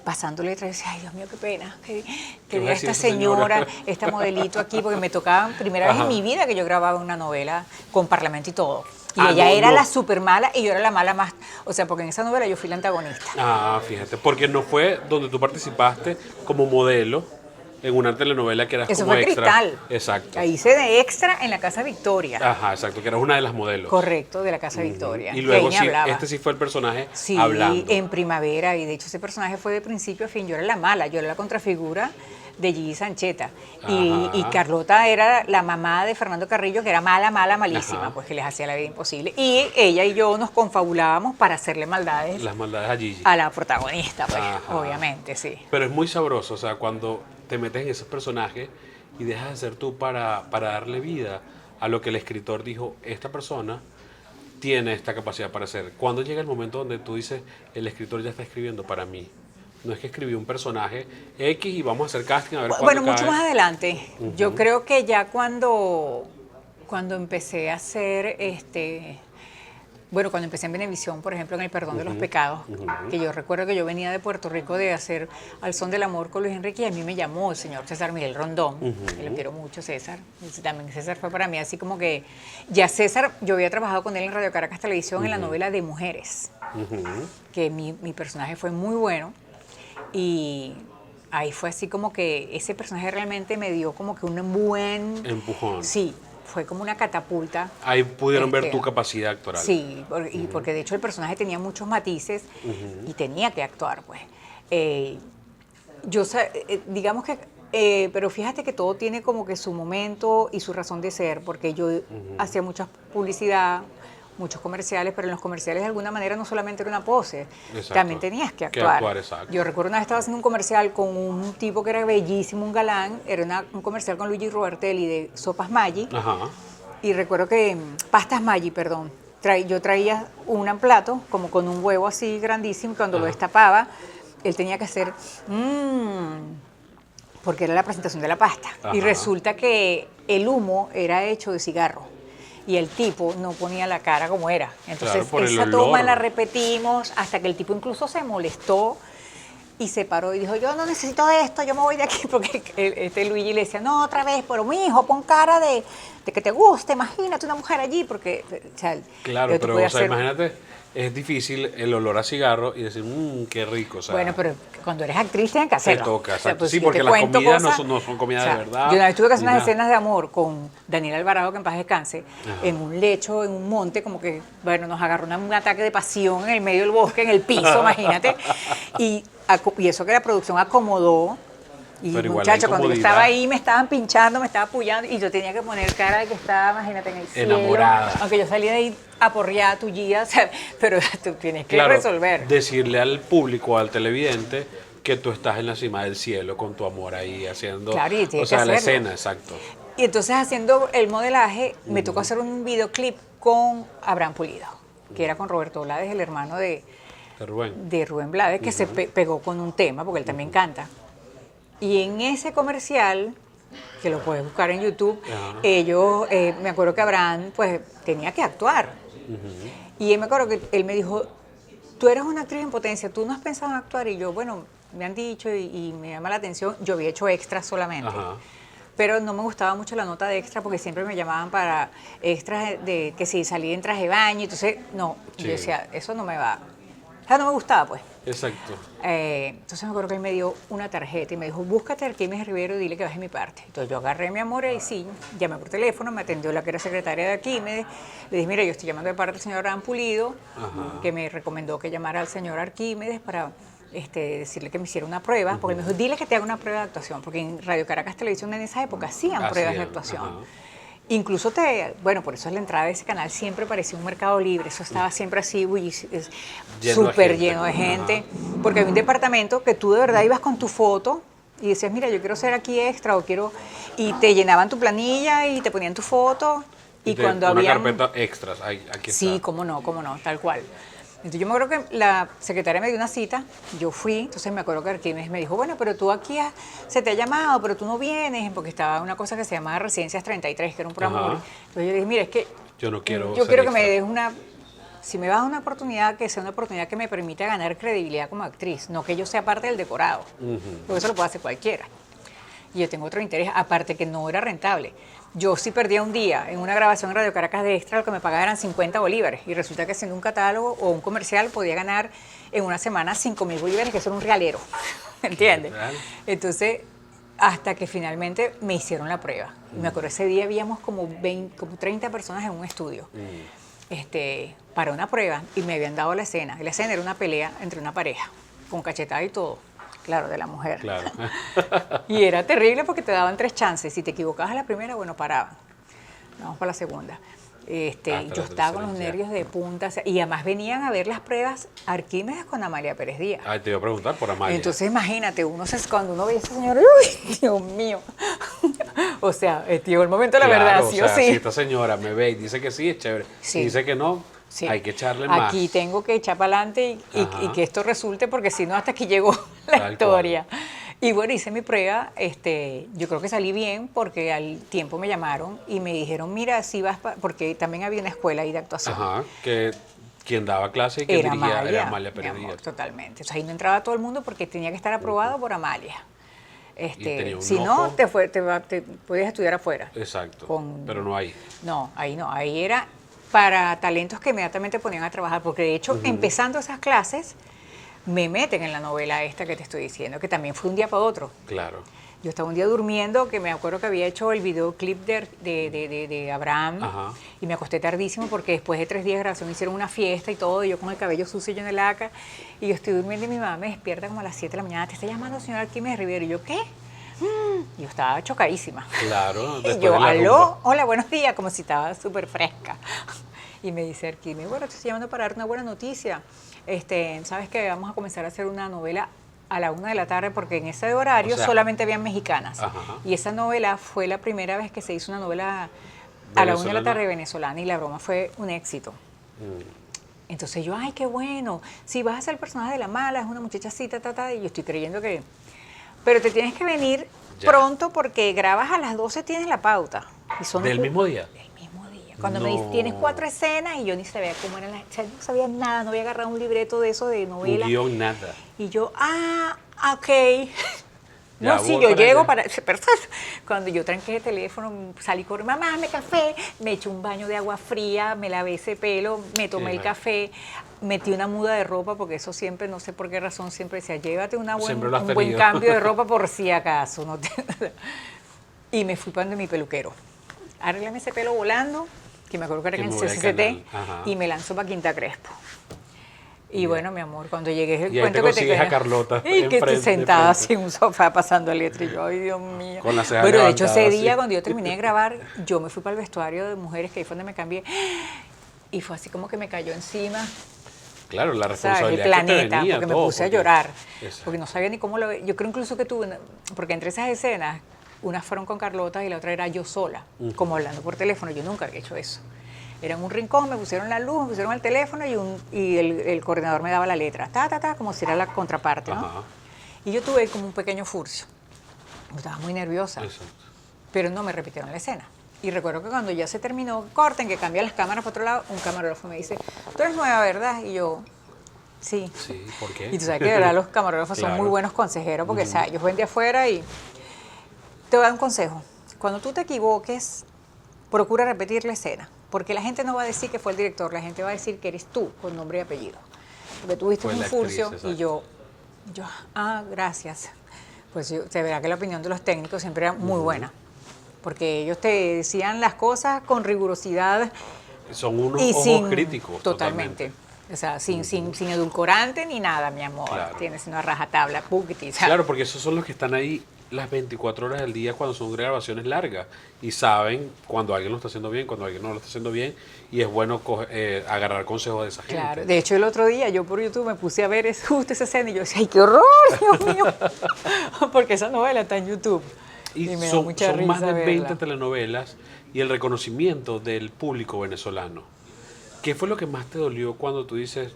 pasando letras, decía, ay Dios mío, qué pena, que vea esta señora, esta modelito aquí, porque me tocaba primera vez en mi vida que yo grababa una novela con parlamento y todo. Y ella era la súper mala y yo era la mala más, o sea, porque en esa novela yo fui la antagonista. Ah, fíjate, porque no fue donde tú participaste como modelo en una telenovela que eras Eso como fue extra. Cristal. Exacto. Ahí hice de extra en la Casa Victoria. Ajá, exacto, que eras una de las modelos. Correcto, de la Casa Victoria. Y luego sí, este sí fue el personaje sí, hablando. En Primavera, y de hecho ese personaje fue de principio a fin. Yo era la mala, yo era la contrafigura de Gigi Sancheta. Y Carlota era la mamá de Fernando Carrillo, que era mala, malísima, pues que les hacía la vida imposible. Y ella y yo nos confabulábamos para hacerle maldades. Las maldades a Gigi. A la protagonista, pues, obviamente, sí. Pero es muy sabroso, o sea, cuando te metes en esos personajes y dejas de ser tú para darle vida a lo que el escritor dijo, esta persona tiene esta capacidad para hacer. Cuando llega el momento donde tú dices, el escritor ya está escribiendo para mí. No es que escribí un personaje X y vamos a hacer casting a ver cuándo Bueno, mucho más adelante. Yo creo que ya cuando empecé a hacer cuando empecé en Venevisión, por ejemplo, en El Perdón de los Pecados, que yo recuerdo que yo venía de Puerto Rico de hacer Al Son del Amor con Luis Enrique y a mí me llamó el señor César Miguel Rondón, que lo quiero mucho, César. Y también César fue para mí así como que, ya César, yo había trabajado con él en Radio Caracas Televisión en la novela de Mujeres, que mi personaje fue muy bueno y ahí fue así como que ese personaje realmente me dio como que un buen empujón. Sí. Fue como una catapulta. Ahí pudieron ver tu capacidad actoral. Sí, porque de hecho el personaje tenía muchos matices y tenía que actuar, pues. Digamos que, pero fíjate que todo tiene como que su momento y su razón de ser, porque yo hacía mucha publicidad, muchos comerciales, pero en los comerciales de alguna manera no solamente era una pose, también tenías que actuar. Yo recuerdo una vez estaba haciendo un comercial con un tipo que era bellísimo, un galán, era un comercial con Luigi Robertelli de Sopas Maggi, y recuerdo que, Pastas Maggi, perdón, yo traía un plato como con un huevo así grandísimo, cuando lo destapaba, él tenía que hacer, porque era la presentación de la pasta, y resulta que el humo era hecho de cigarro. Y el tipo no ponía la cara como era. Entonces, esa toma la repetimos hasta que el tipo incluso se molestó y se paró y dijo, yo no necesito esto, yo me voy de aquí, porque Luigi le decía, no, otra vez, pero mi hijo, pon cara de que te guste, imagínate una mujer allí, porque, o sea, Claro, tú pero podías o sea, hacer- imagínate, es difícil el olor a cigarro y decir, qué rico. O sea, Bueno, pero cuando eres actriz tienes que hacerlo. toca, exacto. Sí, yo porque te las cuento comidas cosas- no son comidas de verdad, Yo una vez tuve que hacer ni unas nada. escenas de amor con Daniel Alvarado, que en paz descanse, en un lecho, en un monte, como que, bueno, nos agarró un ataque de pasión en el medio del bosque, en el piso, imagínate. Y eso que la producción acomodó. Y Pero igual la muchacho, cuando yo incomodidad. estaba ahí, me estaban pinchando, me estaba apoyando, y yo tenía que poner cara de que estaba, imagínate, en el cielo. Enamorada. Aunque yo salía de ahí aporreada, tullida, o sea, pero tú tienes que Claro, resolver. decirle al público, al televidente, que tú estás en la cima del cielo con tu amor ahí haciendo, Claro, y tienes o sea, que la hacerlo. escena, exacto. Y entonces haciendo el modelaje, me tocó hacer un videoclip con Abraham Pulido, que era con Roberto Blades, el hermano De Rubén. de Rubén Blades, que se pegó con un tema, porque él también canta. Y en ese comercial, que lo puedes buscar en YouTube, Ajá. ellos, me acuerdo que Abraham pues tenía que actuar. Y él me acuerdo que él me dijo, tú eres una actriz en potencia, tú no has pensado en actuar. Y yo, bueno, me han dicho y me llama la atención, yo había hecho extras solamente. Ajá. Pero no me gustaba mucho la nota de extra porque siempre me llamaban para extras de que si salía en traje de baño. Entonces, no, Sí. yo decía, eso no me va. O sea, no me gustaba, pues. Exacto. Entonces me acuerdo que él me dio una tarjeta y me dijo, búscate a Arquímedes Rivero y dile que baje mi parte. Entonces yo agarré a mi amor y sí, llamé por teléfono, me atendió la que era secretaria de Arquímedes, le dije, mira, yo estoy llamando de parte del señor Abraham Pulido, Ajá. que me recomendó que llamara al señor Arquímedes para decirle que me hiciera una prueba, porque me dijo, dile que te haga una prueba de actuación, porque en Radio Caracas Televisión en esa época hacían pruebas de Hacían, actuación. ajá. Incluso bueno, por eso la entrada de ese canal siempre parecía un mercado libre, eso estaba siempre así, Lleno de súper gente. lleno de gente, Ajá. porque había un departamento que tú de verdad ibas con tu foto y decías, mira, yo quiero ser aquí extra o quiero, y te llenaban tu planilla y te ponían tu foto, y cuando una había carpeta extras, aquí sí, está. cómo no, tal cual. Entonces yo me acuerdo que la secretaria me dio una cita, yo fui, entonces me acuerdo que Arquímedes me dijo, bueno, pero tú aquí se te ha llamado, pero tú no vienes, porque estaba una cosa que se llamaba Residencias 33, que era un programa. Ajá. Entonces yo le dije, mira, es que Yo no quiero yo ser quiero que me extra. des si me vas a dar una oportunidad, que sea una oportunidad que me permita ganar credibilidad como actriz, no que yo sea parte del decorado, porque eso lo puede hacer cualquiera. Y yo tengo otro interés, aparte que no era rentable. Yo sí perdía un día en una grabación en Radio Caracas de extra, lo que me pagaban eran 50 bolívares. Y resulta que haciendo un catálogo o un comercial podía ganar en una semana 5.000 bolívares, que eso era un realero. ¿Entiendes? Real. Entonces, hasta que finalmente me hicieron la prueba. Y me acuerdo, ese día habíamos como 30 personas en un estudio para una prueba y me habían dado la escena. Y la escena era una pelea entre una pareja, con cachetada y todo. Claro, de la mujer. Claro. Y era terrible porque te daban 3 chances. Si te equivocabas en la primera, bueno, paraban. Vamos para la segunda. Y la yo estaba con los tercera, ya. nervios de punta. Y además venían a ver las pruebas Arquímedes con Amalia Pérez Díaz. Ay, te iba a preguntar por Amalia. Entonces imagínate, cuando uno ve a esa señora, ¡uy, Dios mío! O sea, llegó el momento de la Claro, verdad, o sí sea, o sí. si esta señora me ve y dice que sí, es chévere. Sí. Si dice que no, Sí. hay que echarle más. Aquí tengo que echar para adelante Ajá. y que esto resulte, porque si no, hasta aquí llegó la Tal historia. Y bueno, hice mi prueba, yo creo que salí bien, porque al tiempo me llamaron y me dijeron, mira, si vas, porque también había una escuela ahí de actuación. Ajá, que quien daba clase y quien Era dirigía Amalia, era Amalia mi Pérez amor, Díaz. totalmente. Entonces ahí no entraba todo el mundo porque tenía que estar aprobado por Amalia. tenía un Si no, ojo. te podías estudiar afuera. Exacto, Con- pero no hay. No, ahí era para talentos que inmediatamente ponían a trabajar, porque de hecho, empezando esas clases, me meten en la novela esta que te estoy diciendo, que también fue un día para otro. Claro. Yo estaba un día durmiendo, que me acuerdo que había hecho el videoclip de Abraham, Ajá. y me acosté tardísimo porque después de 3 días de grabación hicieron una fiesta y todo, y yo con el cabello sucio en el laca, y yo estoy durmiendo y mi mamá me despierta como a las 7 de la mañana, te está llamando el señor Arquímedes Rivero, y yo, ¿qué? Y yo estaba chocadísima. Claro. Y después yo, de la aló, rumba. hola, buenos días, como si estaba súper fresca. Y me dice Arquímedes, bueno, te estoy llamando para darte una buena noticia. Sabes que vamos a comenzar a hacer una novela a la 1 de la tarde, porque en ese horario O sea, solamente habían mexicanas. Ajá. Y esa novela fue la primera vez que se hizo una novela a la 1 de la tarde venezolana, y la broma fue un éxito. Entonces yo, ay, qué bueno, si vas a ser el personaje de la mala, es una muchacha así, y yo estoy creyendo que... Pero te tienes que venir Ya. pronto, porque grabas a las 12, tienes la pauta. Y son ¿Del mismo día? Del mismo día. Cuando me No. dice, tienes 4 escenas, y yo ni sabía cómo eran las... O sea, no sabía nada, no había agarrado un libreto de eso de novela. Un guión, nada. Y yo, Ok. Ya, No, sí, voy yo para llego allá. para... Pero cuando yo tranqué el teléfono, salí corriendo, mamá, me café, me eché un baño de agua fría, me lavé ese pelo, me tomé el bueno. café, metí una muda de ropa, porque eso siempre, no sé por qué razón, siempre decía, llévate Siempre lo has un buen tenido. cambio de ropa por si acaso. No y me fui para donde mi peluquero. Arréglame ese pelo volando, que me acuerdo que era Que en me el voy al CCCT, canal. Ajá. y me lanzó para Quinta Crespo. Y Bien. bueno, mi amor, cuando llegué, el Y ahí te cuento que te consigues a queda. Carlota Y que estoy enfrente, de sentada frente, así en un sofá pasando letra. Y yo, ay, Dios mío. con la ceja Bueno, de hecho, levantada, ese día, así. cuando yo terminé de grabar, yo me fui para el vestuario de mujeres, que ahí fue donde me cambié. Y fue así como que me cayó encima, Claro, la ¿sabes? El responsabilidad que te planeta, venía, porque me todo. puse a llorar. Exacto. Porque no sabía ni cómo lo ve. Yo creo incluso que tuve, porque entre esas escenas, unas fueron con Carlota y la otra era yo sola, como hablando por teléfono. Yo nunca había hecho eso. Era en un rincón, me pusieron la luz, me pusieron el teléfono y el coordinador me daba la letra, como si era la contraparte, ¿no? Ajá. Y yo tuve como un pequeño furcio. Yo estaba muy nerviosa, Exacto. pero no me repitieron la escena. Y recuerdo que cuando ya se terminó, corten, que cambian las cámaras para otro lado, un camarógrafo me dice, tú eres nueva, ¿verdad? Y yo, sí. Sí, ¿por qué? Y tú sabes que de verdad los camarógrafos son Claro. muy buenos consejeros, porque o sea, ellos ven de afuera y te voy a dar un consejo. Cuando tú te equivoques, procura repetir la escena, porque la gente no va a decir que fue el director, la gente va a decir que eres tú, con nombre y apellido. Porque tú viste Fue un la actriz, furcio exacto. y yo, gracias. Pues se verá que la opinión de los técnicos siempre era muy buena, porque ellos te decían las cosas con rigurosidad Son unos y ojos sin... críticos. Totalmente. O sea, sin edulcorante ni nada, mi amor. Claro. Tienes una rajatabla, puquiti, o sea, Claro, porque esos son los que están ahí las 24 horas del día cuando son grabaciones largas y saben cuando alguien lo está haciendo bien, cuando alguien no lo está haciendo bien y es bueno agarrar consejos de esa gente. claro. De hecho, el otro día yo por YouTube me puse a ver justo esa escena y yo decía, ¡ay, qué horror, Dios mío! Porque esa novela está en YouTube. Y me da son, mucha son más de risa 20 verla. telenovelas y el reconocimiento del público venezolano. ¿Qué fue lo que más te dolió cuando tú dices,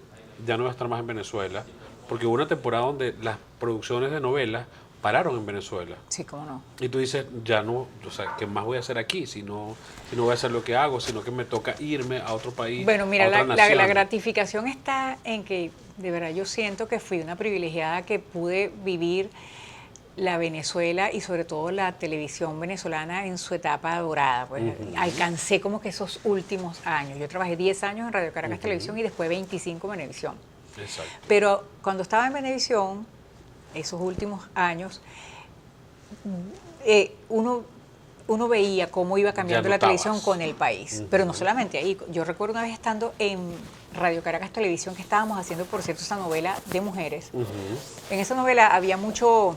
ya no voy a estar más en Venezuela? Porque hubo una temporada donde las producciones de novelas pararon en Venezuela. Sí, cómo no. Y tú dices, ya no, o sea, ¿qué más voy a hacer aquí? Si no voy a hacer lo que hago, sino que me toca irme a otro país, Bueno, mira, a otra la nación. gratificación está en que, de verdad, yo siento que fui una privilegiada que pude vivir la Venezuela y sobre todo la televisión venezolana en su etapa dorada. Pues alcancé como que esos últimos años. Yo trabajé 10 años en Radio Caracas Televisión y después 25 en Venevisión. Exacto. Pero cuando estaba en Venevisión, esos últimos años, uno veía cómo iba cambiando la notabas. televisión con el país. Pero no solamente ahí. Yo recuerdo una vez estando en Radio Caracas Televisión que estábamos haciendo, por cierto, esa novela de mujeres. En esa novela había mucho, o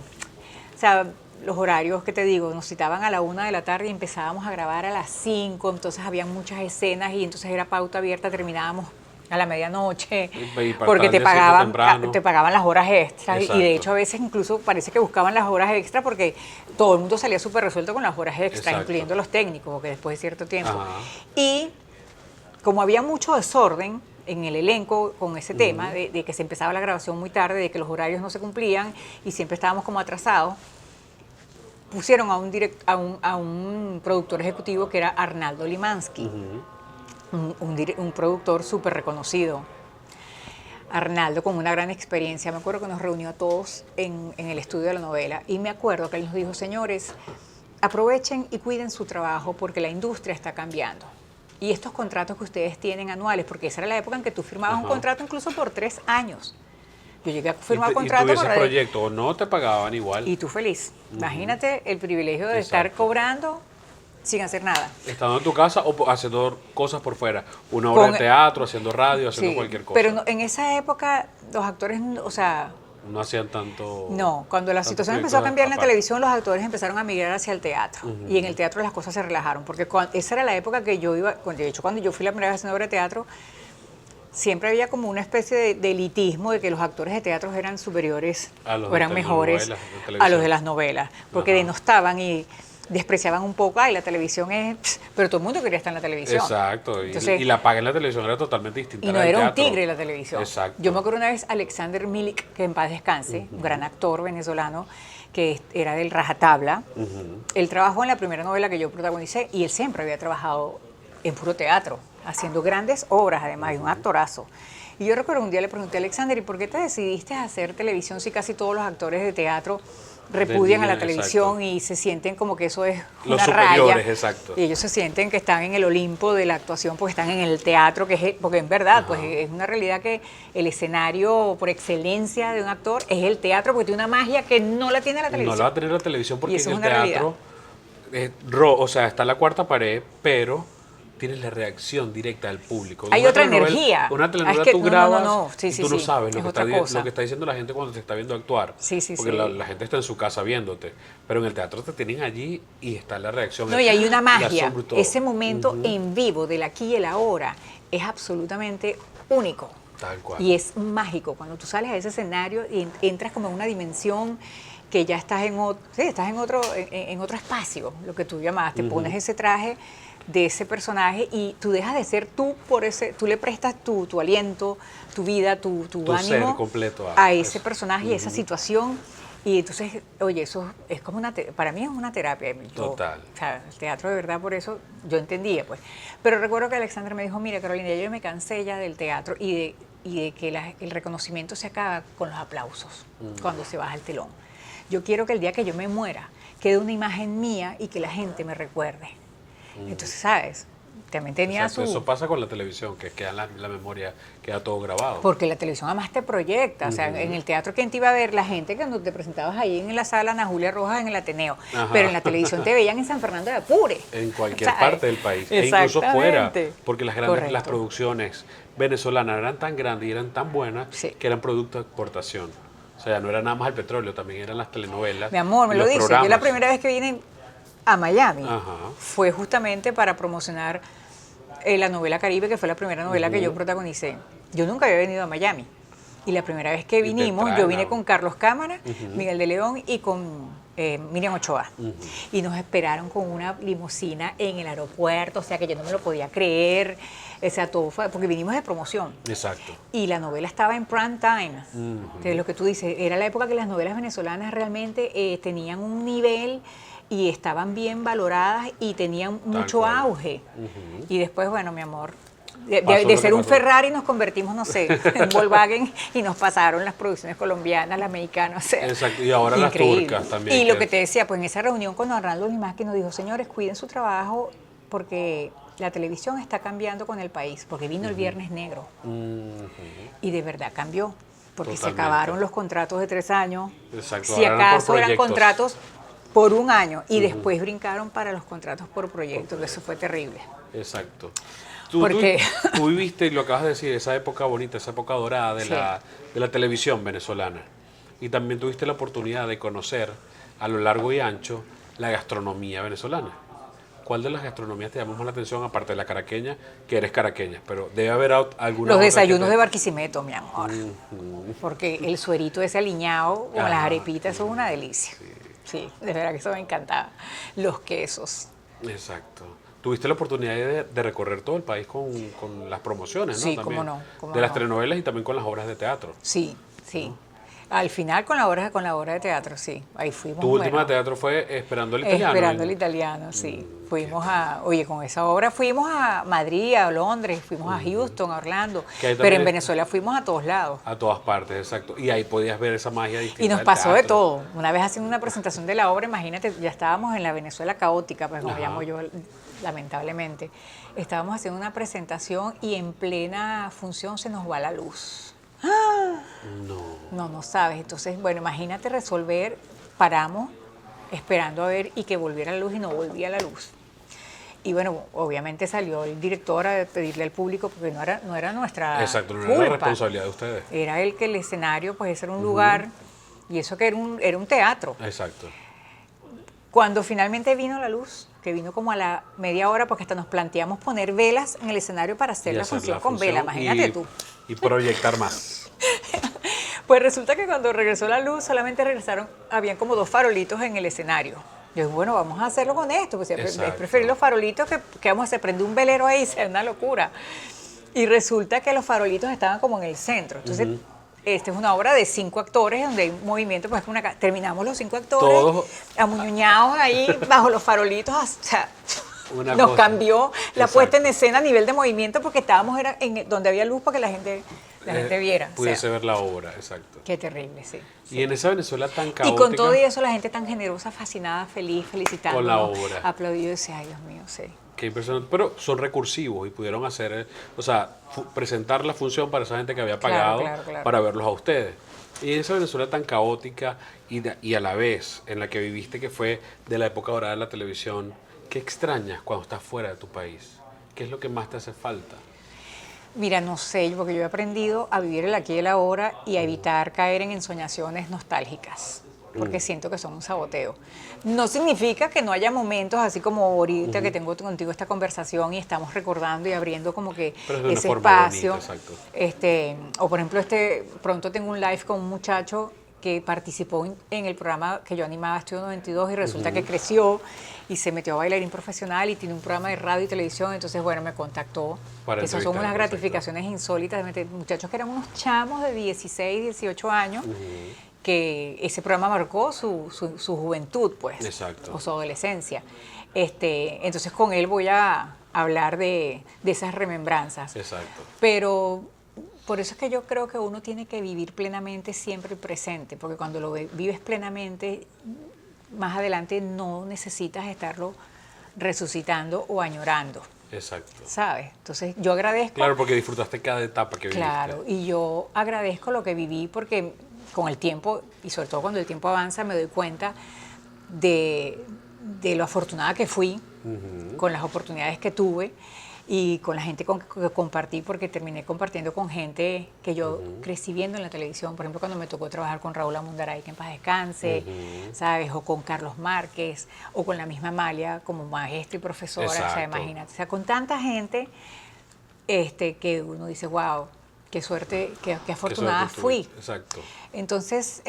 sea, los horarios que te digo, nos citaban a la 1 de la tarde y empezábamos a grabar a las 5, entonces había muchas escenas y entonces era pauta abierta, terminábamos a la medianoche, Y para porque estar al día siguiente temprano. te pagaban las horas extras y Exacto. de hecho a veces incluso parece que buscaban las horas extras porque todo el mundo salía súper resuelto con las horas extras, Exacto. incluyendo los técnicos, porque después de cierto tiempo. Ajá. Y como había mucho desorden en el elenco con ese tema, de que se empezaba la grabación muy tarde, de que los horarios no se cumplían y siempre estábamos como atrasados, pusieron a un productor ejecutivo que era Arnaldo Limansky, un productor súper reconocido. Arnaldo, con una gran experiencia, me acuerdo que nos reunió a todos en el estudio de la novela y me acuerdo que él nos dijo, señores, aprovechen y cuiden su trabajo porque la industria está cambiando. Y estos contratos que ustedes tienen anuales, porque esa era la época en que tú firmabas un contrato incluso por 3 años. Yo llegué a firmar contrato y con tuvieses Radio- proyecto o no te pagaban igual. Y tú feliz. Imagínate el privilegio de estar Exacto. cobrando sin hacer nada. Estando en tu casa o haciendo cosas por fuera. Una obra Con- de teatro, haciendo radio, haciendo Sí, cualquier cosa. pero en esa época los actores, o sea, No hacían tanto. no, cuando la tantos situación empezó a proyectos cambiar en la aparte. televisión, los actores empezaron a migrar hacia el teatro. Y en el teatro las cosas se relajaron, porque esa era la época que yo iba, de hecho cuando yo fui la primera vez haciendo obra de teatro, siempre había como una especie de elitismo de que los actores de teatro eran superiores A los o de eran mejores telenovelas, de a los televisión. de las novelas, porque Ajá. denostaban y despreciaban un poco, ay, la televisión es... Pero todo el mundo quería estar en la televisión. Exacto. Entonces, y la paga en la televisión era totalmente distinta. y no a la del era un teatro. tigre la televisión. Exacto. Yo me acuerdo una vez Alexander Milik, que en paz descanse, un gran actor venezolano, que era del Rajatabla. Él trabajó en la primera novela que yo protagonicé y él siempre había trabajado en puro teatro, haciendo grandes obras además, y un actorazo. Y yo recuerdo un día le pregunté a Alexander, ¿y por qué te decidiste a hacer televisión si casi todos los actores de teatro repudian a la televisión y se sienten como que eso es Los una superiores, raya? exacto. Y ellos se sienten que están en el Olimpo de la actuación porque están en el teatro, porque en verdad, pues es una realidad que el escenario por excelencia de un actor es el teatro, porque tiene una magia que no la tiene la televisión. No la va a tener la televisión porque Y eso en es el una teatro, o sea, está la cuarta pared, pero tienes la reacción directa del público. Hay Una otra telenovela- energía. Una telenovela Es que- tú no, no, grabas no. Sí, y sí, tú no sí. sabes lo Es que, otra cosa. lo que está diciendo la gente cuando te está viendo actuar. Sí, sí, porque sí. la gente está en su casa viéndote. Pero en el teatro te tienen allí y está la reacción. No, y hay una el magia. asombro y todo. Ese momento en vivo del aquí y el ahora es absolutamente único. Tal cual. Y es mágico. Cuando tú sales a ese escenario y entras como en una dimensión que ya estás en otro, estás en otro espacio, lo que tú llamabas. Te pones ese traje de ese personaje y tú dejas de ser tú por ese, tú le prestas tu aliento, tu vida, tu Tu ánimo ser completo a ese personaje y esa situación. Y entonces, oye, eso es como para mí es una terapia. Total. O sea, el teatro de verdad, por eso yo entendía, pues. Pero recuerdo que Alexandra me dijo, mira, Carolina, yo me cansé ya del teatro y de que el reconocimiento se acaba con los aplausos cuando se baja el telón. Yo quiero que el día que yo me muera quede una imagen mía y que la gente me recuerde. Entonces, ¿sabes? También tenía Exacto, eso pasa con la televisión, que queda en la memoria, queda todo grabado. Porque la televisión además te proyecta. O sea, en el teatro, ¿quién te iba a ver? La gente cuando te presentabas ahí en la sala Ana Julia Rojas en el Ateneo. Ajá. Pero en la televisión te veían en San Fernando de Apure. En cualquier ¿Sabes? parte del país, e incluso fuera, Exactamente. porque las Correcto. producciones venezolanas eran tan grandes y eran tan buenas Sí. que eran producto de exportación. O sea, no era nada más el petróleo, también eran las telenovelas. Mi amor, me y lo los dice. Yo programas. la primera vez que vine a Miami Ajá. fue justamente para promocionar la novela Caribe, que fue la primera novela que yo protagonicé. Yo nunca había venido a Miami. Y la primera vez que te vinimos, traen yo vine a- con Carlos Cámara, Miguel de León y con Miriam Ochoa. Y nos esperaron con una limusina en el aeropuerto, o sea que yo no me lo podía creer. O sea, todo fue, porque vinimos de promoción. Exacto. Y la novela estaba en prime time. Entonces, lo que tú dices, era la época que las novelas venezolanas realmente tenían un nivel y estaban bien valoradas y tenían mucho cual. auge. Y después, bueno, mi amor, de Pasó lo que ser un pasó. Ferrari nos convertimos, no sé, en Volkswagen y nos pasaron las producciones colombianas, las mexicanas, o sea, Exacto, y ahora las increíble. turcas también, Y lo que- que te decía, pues en esa reunión con Arnaldo Limasque nos dijo, señores, cuiden su trabajo porque la televisión está cambiando con el país, porque vino el Viernes Negro y de verdad cambió, porque se Totalmente. acabaron los contratos de 3 años, Exacto, si ahora eran por acaso eran proyectos. contratos por un año y después brincaron para los contratos por proyectos, que eso fue terrible. Exacto. Porque- Tú viviste, y lo acabas de decir, esa época bonita, esa época dorada de, Sí. de la televisión venezolana. Y también tuviste la oportunidad de conocer a lo largo y ancho la gastronomía venezolana. ¿Cuál de las gastronomías te llamó más la atención, aparte de la caraqueña, que eres caraqueña? Pero debe haber alguna Los otra desayunos que de te- Barquisimeto, mi amor. Porque el suerito ese aliñado con las Ajá, arepitas, eso es una delicia. Sí, de verdad que eso me encantaba. Los quesos. Exacto. Tuviste la oportunidad de recorrer todo el país con las promociones, ¿no? Sí, También. cómo no, cómo de las no. telenovelas y también con las obras de teatro. Sí, sí. Al final con la obra de teatro, sí. Ahí fuimos. Tu última bueno, de teatro fue Esperando el Italiano. Esperando ¿eh? el italiano, sí. Fuimos oye, con esa obra fuimos a Madrid, a Londres, fuimos a Houston, a Orlando. Que ahí Pero también en es- Venezuela fuimos a todos lados. A todas partes, exacto. Y ahí podías ver esa magia distinta. Y nos del pasó de teatro. todo. Una vez haciendo una presentación de la obra, imagínate, ya estábamos en la Venezuela caótica, pues como Ajá. llamo yo, lamentablemente. Estábamos haciendo una presentación y en plena función se nos va la luz. No sabes. Entonces, bueno, imagínate resolver, paramos esperando a ver y que volviera la luz y no volvía la luz. Y bueno, obviamente salió el director a pedirle al público, porque no era nuestra Exacto, no culpa. era la responsabilidad de ustedes. Era el que el escenario, pues ese era un lugar, y eso que era un teatro. Exacto. Cuando finalmente vino la luz, que vino como a la media hora, porque hasta nos planteamos poner velas en el escenario para hacer Y la hacer función la con vela, función imagínate tú. Y proyectar más. Pues resulta que cuando regresó la luz, solamente habían como 2 farolitos en el escenario. Yo dije, bueno, vamos a hacerlo con esto, pues es Exacto. preferir los farolitos que vamos a hacer, prende un velero ahí, es una locura. Y resulta que los farolitos estaban como en el centro. Entonces, esta es una obra de 5 actores, donde hay un movimiento, pues terminamos los 5 actores, Todos- amuñuñados ahí, bajo los farolitos, o sea, Una nos cosa. cambió la Exacto. puesta en escena a nivel de movimiento, porque estábamos donde había luz para que la gente la gente viera. O sea, pudiese ver la obra, exacto. qué terrible, sí. Y en esa Venezuela tan Y caótica, con todo eso, la gente tan generosa, fascinada, feliz, felicitando. Con la obra. Aplaudió y decía, ay, Dios mío, sí. qué impresionante, pero son recursivos y pudieron hacer, o sea, presentar la función para esa gente que había pagado Claro. para verlos a ustedes. Y en esa Venezuela tan caótica y a la vez en la que viviste, que fue de la época dorada de la televisión, ¿qué extrañas cuando estás fuera de tu país? ¿Qué es lo que más te hace falta? Mira, no sé, porque yo he aprendido a vivir el aquí y el ahora y a evitar caer en ensoñaciones nostálgicas, porque siento que son un saboteo. No significa que no haya momentos así como ahorita que tengo contigo esta conversación y estamos recordando y abriendo como que Pero es de una ese forma espacio. bonita, exacto. O por ejemplo, pronto tengo un live con un muchacho que participó en el programa que yo animaba Estudio 92 y resulta que creció y se metió a bailarín profesional y tiene un programa de radio y televisión, entonces bueno, me contactó. Para Esas son unas entrevistarlo, gratificaciones insólitas de meter muchachos que eran unos chamos de 16, 18 años, que ese programa marcó su juventud, pues, Exacto. o su adolescencia. Entonces con él voy a hablar de esas remembranzas. Exacto. Pero por eso es que yo creo que uno tiene que vivir plenamente siempre el presente, porque cuando lo vives plenamente, más adelante no necesitas estarlo resucitando o añorando, Exacto. ¿sabes? Entonces yo agradezco. Claro, porque disfrutaste cada etapa que viviste. Claro, y yo agradezco lo que viví porque con el tiempo, y sobre todo cuando el tiempo avanza, me doy cuenta de lo afortunada que fui, con las oportunidades que tuve y con la gente con que compartí, porque terminé compartiendo con gente que yo crecí viendo en la televisión. Por ejemplo, cuando me tocó trabajar con Raúl Amundaray, que en paz descanse, ¿sabes? O con Carlos Márquez, o con la misma Amalia como maestra y profesora, o sea, Exacto. imagínate. O sea, con tanta gente que uno dice, wow, qué suerte, qué afortunada Qué suerte fui. tuviste. Exacto. Entonces,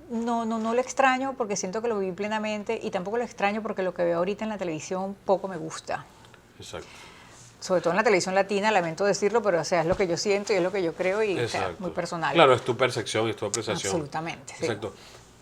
no lo extraño porque siento que lo viví plenamente y tampoco lo extraño porque lo que veo ahorita en la televisión poco me gusta. Exacto. Sobre todo en la televisión latina, lamento decirlo, pero o sea, es lo que yo siento y es lo que yo creo y o sea, Exacto. muy personal. Claro, es tu percepción, es tu apreciación. Absolutamente, sí. Exacto.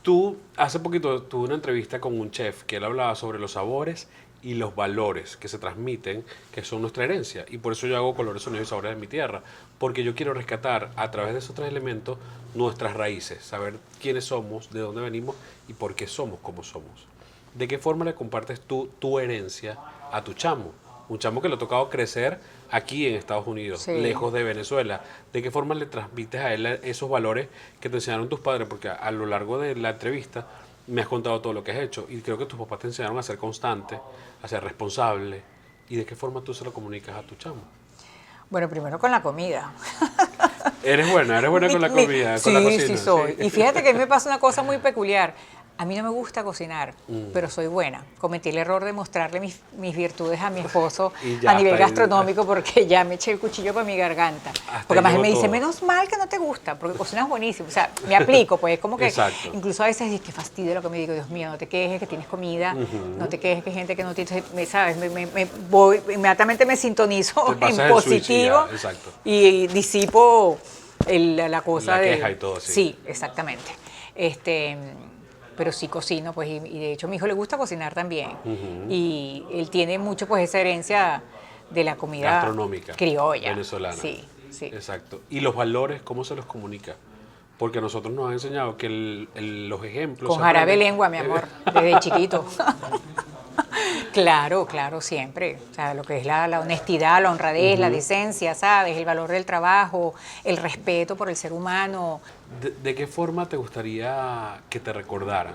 Tú, hace poquito, tuve una entrevista con un chef que él hablaba sobre los sabores y los valores que se transmiten, que son nuestra herencia. Y por eso yo hago Colores, Sonidos y Sabores de mi tierra, porque yo quiero rescatar a través de esos tres elementos nuestras raíces, saber quiénes somos, de dónde venimos y por qué somos como somos. ¿De qué forma le compartes tú tu herencia a tu chamo? Un chamo que le ha tocado crecer aquí en Estados Unidos, Sí. lejos de Venezuela. ¿De qué forma le transmites a él esos valores que te enseñaron tus padres? Porque a lo largo de la entrevista me has contado todo lo que has hecho y creo que tus papás te enseñaron a ser constante, a ser responsable. ¿Y de qué forma tú se lo comunicas a tu chamo? Bueno, primero con la comida. Eres buena con la comida, con la cocina. Sí soy. Y fíjate que a mí me pasa una cosa muy peculiar. A mí no me gusta cocinar, pero soy buena. Cometí el error de mostrarle mis virtudes a mi esposo Y ya a nivel está ahí. gastronómico porque ya me eché el cuchillo para mi garganta. Hasta Porque además ahí él me llegó dice, todo. menos mal que no te gusta, porque cocinas buenísimo. O sea, me aplico, pues como que Exacto. incluso a veces dices, qué fastidio lo que me digo, Dios mío, no te quejes que tienes comida, no te quejes que hay gente que no tiene, ¿sabes? Inmediatamente me sintonizo Te pasas en el switch y positivo ya, exacto. y disipo la cosa La de... queja y todo, sí. Sí, exactamente. Pero sí cocino, pues, y de hecho a mi hijo le gusta cocinar también. Y él tiene mucho, pues, esa herencia de la comida Gastronómica. criolla. Venezolana. Sí, sí. Exacto. ¿Y los valores, cómo se los comunica? Porque a nosotros nos han enseñado que los ejemplos... Con se jarabe aprenden- lengua, mi amor, desde chiquito. Claro, siempre. O sea, lo que es la honestidad, la honradez, la decencia, ¿sabes? El valor del trabajo, el respeto por el ser humano. ¿De qué forma te gustaría que te recordaran?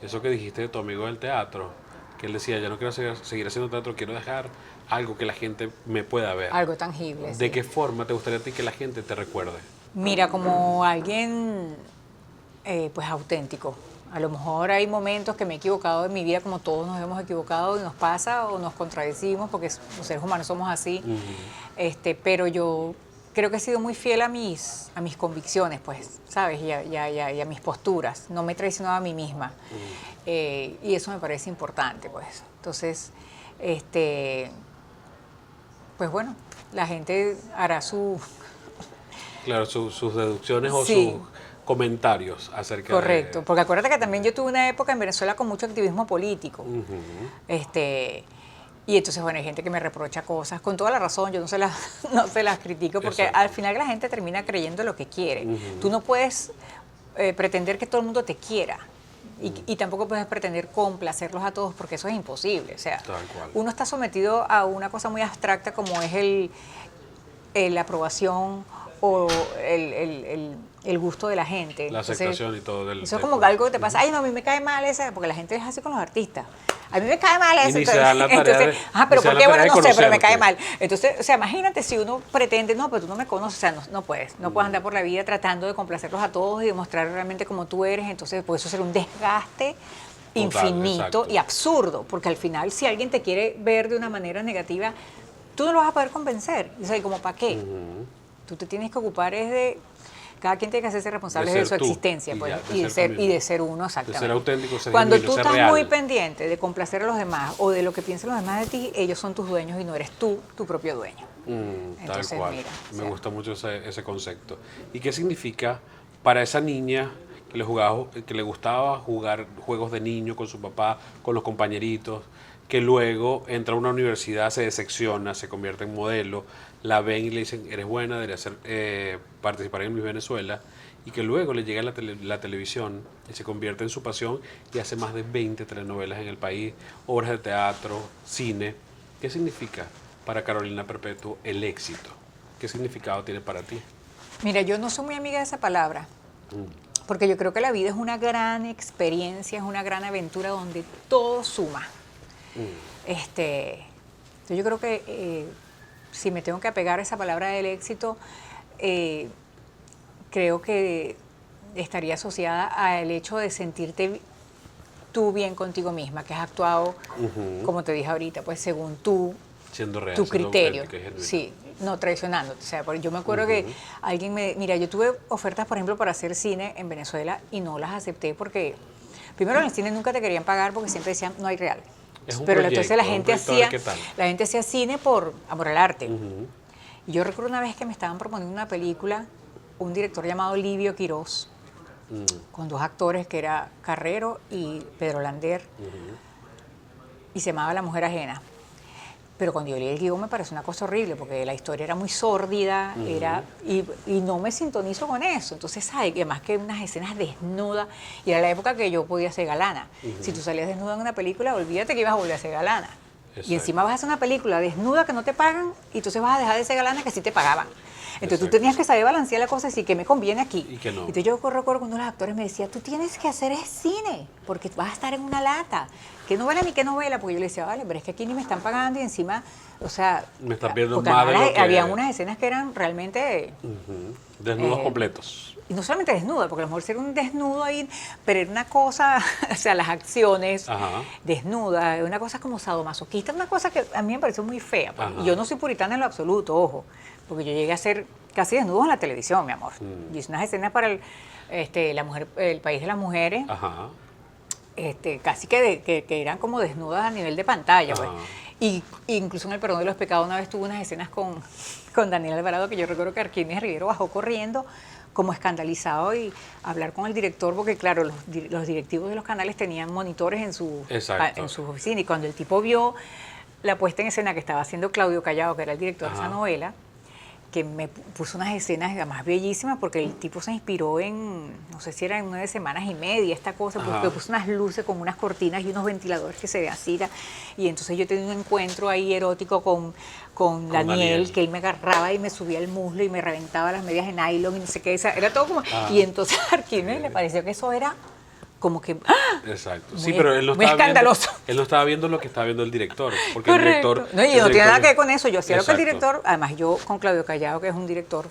Eso que dijiste de tu amigo del teatro, que él decía, ya no quiero seguir haciendo teatro, quiero dejar algo que la gente me pueda ver. Algo tangible. ¿De sí. qué forma te gustaría a ti que la gente te recuerde? Mira, como alguien pues auténtico. A lo mejor hay momentos que me he equivocado en mi vida, como todos nos hemos equivocado y nos pasa o nos contradecimos, porque los seres humanos somos así. Pero yo creo que he sido muy fiel a mis convicciones, pues, ¿sabes? Y a mis posturas. No me he traicionado a mí misma. Y eso me parece importante, pues. Entonces, pues bueno, la gente hará su... Claro, sus deducciones o Sí. sus comentarios acerca Correcto, de... porque acuérdate que también yo tuve una época en Venezuela con mucho activismo político. Y entonces, bueno, hay gente que me reprocha cosas, con toda la razón, yo no se las, no se las critico, porque Exacto. al final la gente termina creyendo lo que quiere. Tú no puedes pretender que todo el mundo te quiera. Y tampoco puedes pretender complacerlos a todos porque eso es imposible. O sea, Tal cual. uno está sometido a una cosa muy abstracta como es la aprobación o el gusto de la gente. La Entonces, aceptación y todo. eso es como algo que te pasa, ay, no, a mí me cae mal esa, porque la gente es así con los artistas. A mí me cae mal eso. ni se dan la tarea entonces, de- pero ni se ¿por dan qué? la Bueno, tarea no de sé, pero me cae conocerte. mal. Entonces, o sea, imagínate si uno pretende, no, pero tú no me conoces, o sea, no puedes. No puedes andar por la vida tratando de complacerlos a todos y demostrar realmente como tú eres. Entonces, puede eso ser un desgaste infinito exacto. y absurdo, porque al final, si alguien te quiere ver de una manera negativa, tú no lo vas a poder convencer. O sea, ¿como para qué? Tú te tienes que ocupar es de... Cada quien tiene que hacerse responsable De de ser su tú, existencia, y pues, ya, de y de ser ser tú y mismo. de ser uno, exactamente. ser auténtico, ser Cuando genuino, tú ser estás real. muy pendiente de complacer a los demás o de lo que piensan los demás de ti, ellos son tus dueños y no eres tú tu propio dueño. Tal Entonces, cual. mira, o Me sea. gusta mucho ese concepto. ¿Y qué significa para esa niña que le gustaba jugar juegos de niño con su papá, con los compañeritos, que luego entra a una universidad, se decepciona, se convierte en modelo, la ven y le dicen, eres buena, deberías participar en Miss Venezuela, y que luego le llega la televisión y se convierte en su pasión y hace más de 20 telenovelas en el país, obras de teatro, cine? ¿Qué significa para Carolina Perpetuo el éxito? ¿Qué significado tiene para ti? Mira, yo no soy muy amiga de esa palabra, porque yo creo que la vida es una gran experiencia, es una gran aventura donde todo suma. Entonces yo creo que si me tengo que apegar a esa palabra del éxito, creo que estaría asociada al hecho de sentirte tú bien contigo misma, que has actuado, como te dije ahorita, pues según Siendo real, tu siendo criterio. auténtica y genuina. Sí, no traicionándote. O sea, porque yo me acuerdo que alguien mira, yo tuve ofertas, por ejemplo, para hacer cine en Venezuela y no las acepté porque, primero, en el cine nunca te querían pagar porque siempre decían, no hay real. Es un Pero proyecto, entonces la un gente proyecto, a ver hacía, qué tal. la gente hacía cine por amor al arte. Y yo recuerdo una vez que me estaban proponiendo una película, un director llamado Livio Quirós, con dos actores que era Carrero y Pedro Lander, y se llamaba La mujer ajena. Pero cuando yo leí el guión me pareció una cosa horrible, porque la historia era muy sórdida, y no me sintonizo con eso. Entonces, ¿sabes? Además que unas escenas desnudas, y era la época que yo podía ser galana. Si tú salías desnuda en una película, olvídate que ibas a volver a ser galana. Exacto. Y encima vas a hacer una película desnuda que no te pagan, y entonces vas a dejar de ser galana que sí te pagaban. Entonces tú Exacto. tenías que saber balancear la cosa y decir que me conviene aquí. Y que no. Entonces yo recuerdo cuando uno de los actores me decía, tú tienes que hacer es cine, porque vas a estar en una lata. ¿Qué novela ni qué novela? Porque yo le decía, vale, pero es que aquí ni me están pagando y encima, o sea... Me están viendo porque más de además lo que... había unas escenas que eran realmente... Desnudos completos. Y no solamente desnuda, porque a lo mejor era un desnudo ahí, pero era una cosa, o sea, las acciones Ajá. desnudas, una cosa como sadomasoquista, una cosa que a mí me pareció muy fea. Pues. Ajá. Y yo no soy puritana en lo absoluto, ojo, porque yo llegué a ser casi desnudos en la televisión, mi amor. Yo hice unas escenas para el País de las Mujeres, Ajá. casi que eran como desnudas a nivel de pantalla. Pues. Ajá. Y incluso en El Perdón de los Pecados una vez tuve unas escenas con Daniel Alvarado, que yo recuerdo que Arquímedes Rivero bajó corriendo como escandalizado y hablar con el director, porque claro, los directivos de los canales tenían monitores en sus oficinas, y cuando el tipo vio la puesta en escena que estaba haciendo Claudio Callao, que era el director de esa novela, que me puso unas escenas además bellísimas, porque el tipo se inspiró en, no sé si era en 9 semanas y media, esta cosa, porque puso unas luces con unas cortinas y unos ventiladores que se vean así, y entonces yo tenía un encuentro ahí erótico con Daniel, que él me agarraba y me subía el muslo y me reventaba las medias de nylon y no sé qué, era todo como... Y entonces a Arquímedes le pareció que eso era como que... ¡ah! Exacto. Muy- Sí, pero él no muy estaba escandaloso. viendo, él no estaba viendo lo que estaba viendo el director, porque Correcto. el director No, y no tiene nada que ver con eso. Yo hacía lo que el Exacto. director, además yo con Claudio Callao, que es un director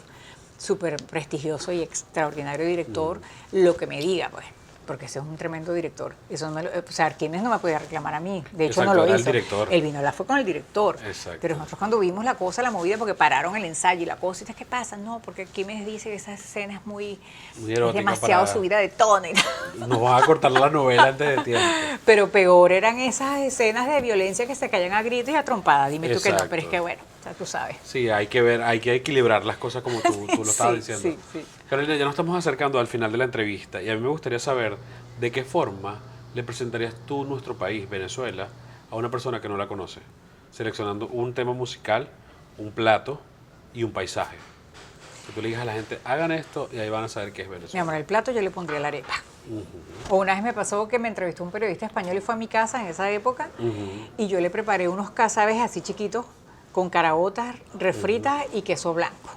súper prestigioso y extraordinario director, lo que me diga, pues, porque ese es un tremendo director. Eso no o sea, Arquímedes no me podía reclamar a mí. De hecho, Exacto, no lo era el hizo. director. El vino fue con el director. Exacto. Pero nosotros cuando vimos la cosa, la movida, porque pararon el ensayo y la cosa, ¿y qué pasa? No, porque Arquímedes dice que esa escena es Muy es erótica demasiado para- subida de tono. Y Nos van a cortar la novela antes de tiempo. pero peor eran esas escenas de violencia que se caían a gritos y a trompadas. Dime tú que no, Exacto. pero es que bueno, o sea, tú sabes. Sí, hay que ver, hay que equilibrar las cosas como tú lo estabas Sí, diciendo. sí, sí. Carolina, ya nos estamos acercando al final de la entrevista y a mí me gustaría saber de qué forma le presentarías tú nuestro país, Venezuela, a una persona que no la conoce. seleccionando un tema musical, un plato y un paisaje. Que tú le digas a la gente, hagan esto y ahí van a saber qué es Mi Venezuela. amor, el plato yo le pondría la arepa. O una vez me pasó que me entrevistó un periodista español y fue a mi casa en esa época y yo le preparé unos casabes así chiquitos con caraotas refritas y queso blanco.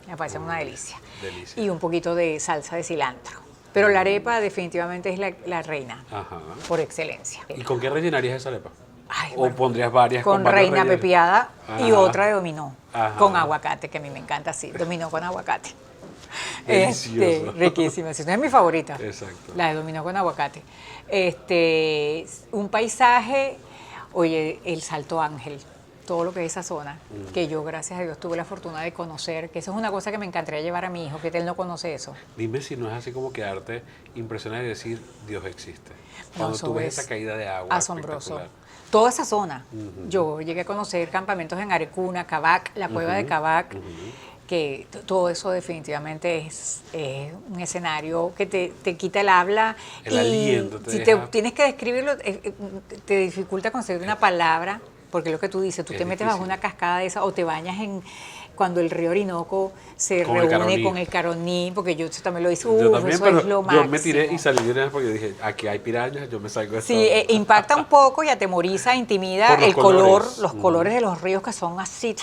Me parece una delicia. Delicia. Y un poquito de salsa de cilantro. Pero la arepa definitivamente es la reina, Ajá. por excelencia. ¿Y con qué rellenarías esa arepa? Ay, ¿O bueno, pondrías varias con varios reina rellenos? pepiada y Ajá. otra de dominó, Ajá. con aguacate, que a mí me encanta así, dominó con aguacate. Delicioso. Riquísima, sí, es mi favorita. Exacto. La de dominó con aguacate. Un paisaje, oye, el Salto Ángel, todo lo que es esa zona, que yo gracias a Dios tuve la fortuna de conocer, que eso es una cosa que me encantaría llevar a mi hijo, que él no conoce eso. Dime si no es así como quedarte impresionado y decir, Dios existe. Cuando eso tú ves es esa caída de agua asombroso. espectacular. Toda esa zona. Yo llegué a conocer campamentos en Arecuna, Cabac, la cueva de Cabac, que todo eso definitivamente es un escenario que te quita el habla. El y aliento te si deja- tienes que describirlo, te dificulta conseguir una palabra, porque lo que tú dices, tú Es te metes bajo difícil. una cascada de esa o te bañas cuando el río Orinoco se Con el reúne Caroní. con el Caroní, porque yo eso también lo hice. Yo también, eso pero es lo yo máximo. me tiré y salí de una vez porque dije, aquí hay pirañas, yo me salgo de esta Sí, onda. impacta un poco y atemoriza, intimida Por los el color, colores. los colores de los ríos que son así.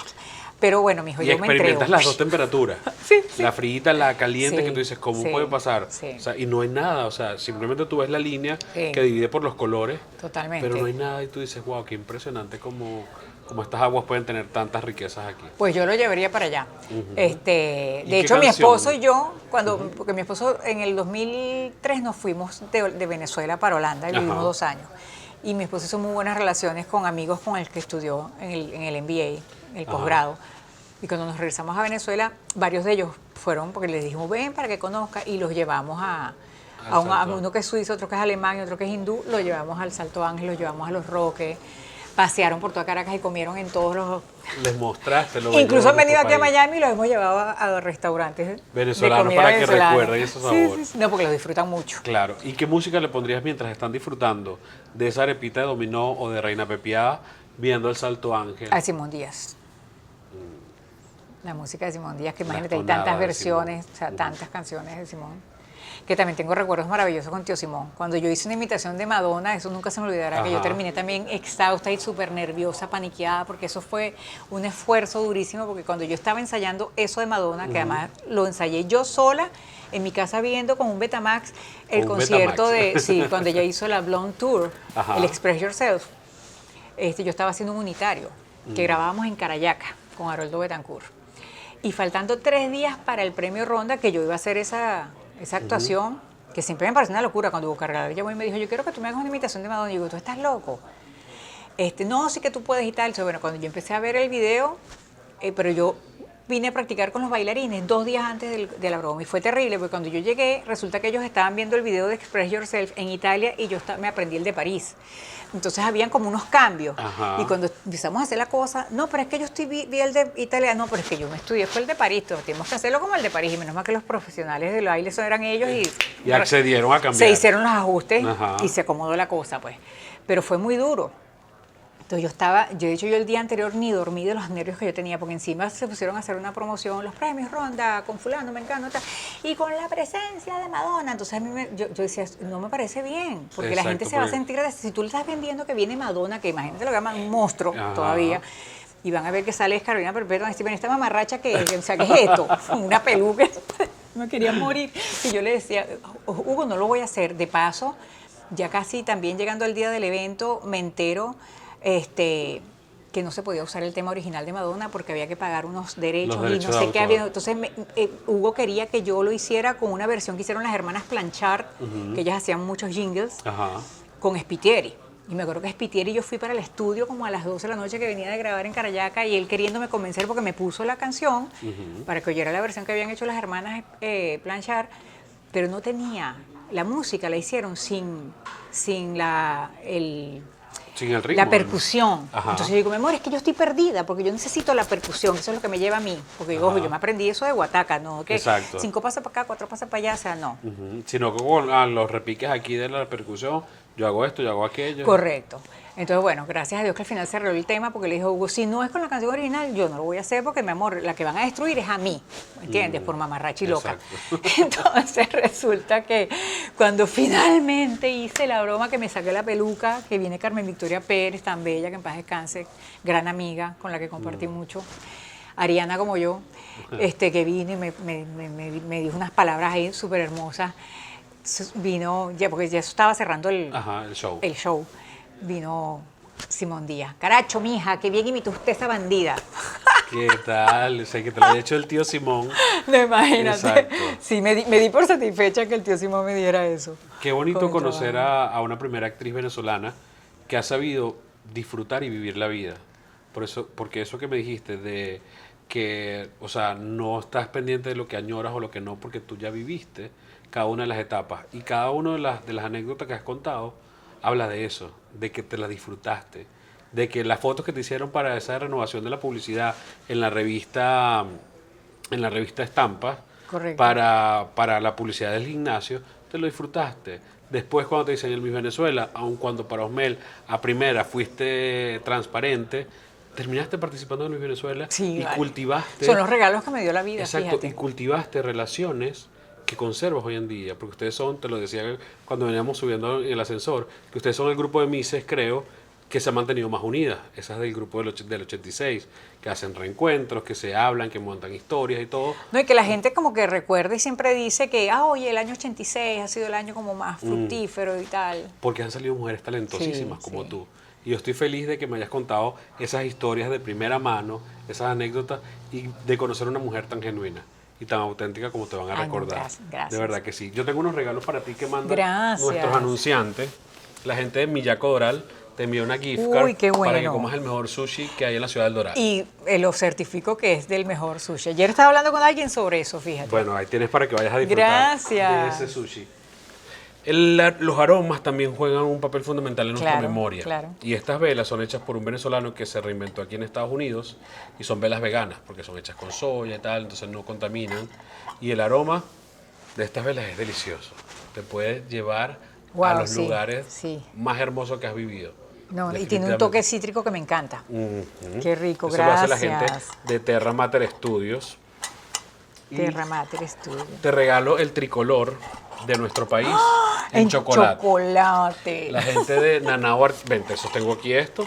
Pero bueno, mijo, Y yo me entrego. experimentas las dos temperaturas. Sí, sí. La fríita, la caliente, Sí, que tú dices, ¿cómo sí, puede pasar? sí. O sea, y no hay nada, o sea, simplemente tú ves la línea Sí. que divide por los colores, Totalmente. pero no hay nada y tú dices, wow, qué impresionante como estas aguas pueden tener tantas riquezas aquí. Pues yo lo llevaría para allá. ¿Y de qué hecho, mi canción? esposo y yo, porque mi esposo en el 2003 nos fuimos de Venezuela para Holanda y vivimos Ajá. 2 años. Y mi esposo hizo muy buenas relaciones con amigos con el que estudió en el MBA, el posgrado. Y cuando nos regresamos a Venezuela, varios de ellos fueron porque les dijimos, ven para que conozca, y los llevamos a uno que es suizo, otro que es alemán y otro que es hindú, lo llevamos al Salto Ángel, lo llevamos a Los Roques, pasearon por toda Caracas y comieron en todos los... Les mostraste lo bello Incluso de han venido nuestro aquí a país. Miami y los hemos llevado a restaurantes Venezolanos de comida para que venezolana. recuerden esos Sí, sabores. sí, sí. No, porque los disfrutan mucho. Claro. ¿Y qué música le pondrías mientras están disfrutando de esa arepita de dominó o de reina pepiada viendo el Salto Ángel? A Simón Díaz. La música de Simón Díaz, que La imagínate, hay tonada tantas de versiones, Simón. o sea, tantas canciones de Simón. Que también tengo recuerdos maravillosos con Tío Simón. Cuando yo hice una imitación de Madonna, eso nunca se me olvidará, que yo Ajá. terminé también exhausta y súper nerviosa, paniqueada, porque eso fue un esfuerzo durísimo, porque cuando yo estaba ensayando eso de Madonna, que además lo ensayé yo sola, en mi casa viendo con un Betamax el Con un concierto Betamax. de, sí, cuando ella hizo la Blonde Tour, Ajá. el Express Yourself, yo estaba haciendo un unitario, que grabábamos en Carayaca, con Haroldo Betancourt. Y faltando 3 días para el premio Ronda, que yo iba a hacer esa actuación, que siempre me pareció una locura. Cuando Hugo Cargador llamó y me dijo, yo quiero que tú me hagas una imitación de Madonna. Y yo digo, ¿tú estás loco? No, sí que tú puedes y tal. Entonces, bueno, cuando yo empecé a ver el video, pero yo vine a practicar con los bailarines 2 días antes de la broma. Y fue terrible, porque cuando yo llegué, resulta que ellos estaban viendo el video de Express Yourself en Italia y yo me aprendí el de París. Entonces habían como unos cambios. Ajá. Y cuando empezamos a hacer la cosa, no, pero es que yo vi el de Italia, no, pero es que yo me estudié, fue el de París, tenemos que hacerlo como el de París. Y menos mal que los profesionales del baile eran ellos Y accedieron a cambiar. se hicieron los ajustes Ajá. y se acomodó la cosa, pues. Pero fue muy duro. Entonces yo de hecho yo el día anterior ni dormí de los nervios que yo tenía, porque encima se pusieron a hacer una promoción, los premios Ronda, con fulano, me encanta, y con la presencia de Madonna. Entonces a mí yo decía, no me parece bien, porque la Exacto, gente se va a porque- sentir, si tú le estás vendiendo que viene Madonna, que imagínate lo que llaman un monstruo Ajá. todavía, y van a ver que sale Carolina Perpetua, y decir, ven, esta mamarracha que o sea, ¿qué es esto? Una peluca, me quería morir. Y yo le decía, Hugo, no lo voy a hacer. De paso, ya casi también llegando al día del evento, me entero que no se podía usar el tema original de Madonna porque había que pagar unos derechos, Los derechos y no de sé qué autor. había. Entonces Hugo quería que yo lo hiciera con una versión que hicieron las hermanas Planchard, que ellas hacían muchos jingles, Ajá. con Spitieri. Y me acuerdo que Spitieri, yo fui para el estudio como a las 12 de la noche, que venía de grabar en Carayaca, y él queriéndome convencer porque me puso la canción para que oyera la versión que habían hecho las hermanas Planchard, pero no tenía la música, la hicieron sin Sin el ritmo. la percusión. Ajá. Entonces yo digo, mi amor, es que yo estoy perdida porque yo necesito la percusión, eso es lo que me lleva a mí. Porque digo, ojo, yo me aprendí eso de Guataca, ¿no? Que Exacto. 5 pasos para acá, 4 pasos para allá, o sea, no. Sino que con los repiques aquí de la percusión, yo hago esto, yo hago aquello. Correcto. Entonces, bueno, gracias a Dios que al final se arregló el tema porque le dijo Hugo, si no es con la canción original, yo no lo voy a hacer porque, mi amor, la que van a destruir es a mí, ¿me entiendes? Por mamarracha y loca. Exacto. Entonces resulta que cuando finalmente hice la broma que me saqué la peluca, que viene Carmen Victoria Pérez, tan bella, que en paz descanse, gran amiga con la que compartí mucho, Ariana como yo, que vino y me dijo unas palabras ahí súper hermosas. Vino, ya, porque ya estaba cerrando Ajá, el show. el show, vino Simón Díaz. Caracho, mija, qué bien imitó usted esa bandida. ¿Qué tal? O sea, que te lo había hecho el tío Simón. No, imagínate. Exacto. Sí, me di por satisfecha que el tío Simón me diera eso. Qué bonito Con el conocer trabajo. a una primera actriz venezolana que ha sabido disfrutar y vivir la vida. Por eso, porque eso que me dijiste de que, o sea, no estás pendiente de lo que añoras o lo que no, porque tú ya viviste cada una de las etapas. Y cada una de las anécdotas que has contado habla de eso, de que te las disfrutaste, de que las fotos que te hicieron para esa renovación de la publicidad en la revista Estampas, Correcto. para la publicidad del gimnasio, te lo disfrutaste. Después cuando te dicen el Miss Venezuela, aun cuando para Osmel a primera fuiste transparente, terminaste participando en el Miss Venezuela Sí, y vale. cultivaste... Son los regalos que me dio la vida, Exacto, fíjate. y cultivaste relaciones que conservas hoy en día, porque ustedes son, te lo decía cuando veníamos subiendo en el ascensor, que ustedes son el grupo de Misses, creo, que se han mantenido más unidas. Esas del grupo del 86, que hacen reencuentros, que se hablan, que montan historias y todo. No, y que la gente como que recuerda y siempre dice que, oye, el año 86 ha sido el año como más fructífero y tal. Porque han salido mujeres talentosísimas Sí, como sí. tú. Y yo estoy feliz de que me hayas contado esas historias de primera mano, esas anécdotas, y de conocer a una mujer tan genuina y tan auténtica como te van a Ay, no, recordar. gracias. De verdad que sí. Yo tengo unos regalos para ti que mandan Gracias. nuestros anunciantes. La gente de Millaco Doral te envió una gift card Uy, qué para que bueno. comas el mejor sushi que hay en la ciudad del Doral. Y lo certifico que es del mejor sushi. Ayer estaba hablando con alguien sobre eso, fíjate. Bueno, ahí tienes para que vayas a disfrutar Gracias. de ese sushi. Los aromas también juegan un papel fundamental en nuestra Claro, memoria. claro. Y estas velas son hechas por un venezolano que se reinventó aquí en Estados Unidos y son velas veganas porque son hechas con soya y tal, entonces no contaminan. Y el aroma de estas velas es delicioso. Te puede llevar a Guau, los sí, lugares sí. más hermosos que has vivido. No, y tiene un Definitivamente. toque cítrico que me encanta. Ujú. Qué rico, Eso lo hace la gente gracias. de Terra Mater Studios. Y Terra Mater Studio. te regalo el tricolor de nuestro país en chocolate. chocolate. La gente de Nanao ven, te sostengo aquí esto.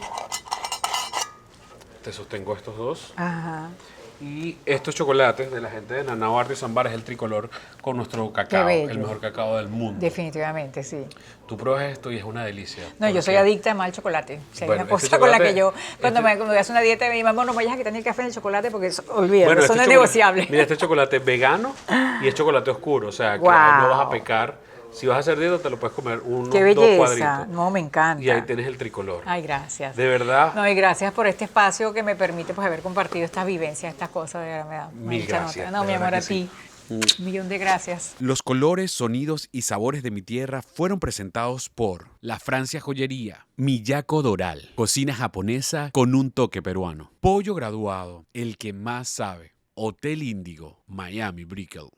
Te sostengo estos dos. Ajá. Y estos chocolates de la gente de Nanao Artisan Bar es el tricolor con nuestro cacao, bello. el mejor cacao del mundo. Definitivamente, sí. Tú pruebas esto y es una delicia. No, yo soy porque- adicta al chocolate. Si hay Bueno, una este cosa con la que chocolate- yo, cuando este- me hace una dieta, me dice, mamá, no me vayas a quitar ni el café ni el chocolate porque olvídate, Bueno, eso este no es chocolate- negociable. Mira, este chocolate es vegano y es chocolate oscuro, o sea, que Guau. no vas a pecar. Si vas a hacer dieta, te lo puedes comer uno, Qué dos belleza. cuadritos. No, me encanta. Y ahí tienes el tricolor. Ay, gracias. De verdad. No, y gracias por este espacio que me permite pues haber compartido estas vivencias, estas cosas, de verdad me da Mil mucha gracias, nota. No, de mi verdad amor, a que ti. Un millón de gracias. Los colores, sonidos y sabores de mi tierra fueron presentados por La Francia Joyería, Miyako Doral, cocina japonesa con un toque peruano, Pollo Graduado, el que más sabe, Hotel Índigo, Miami Brickell.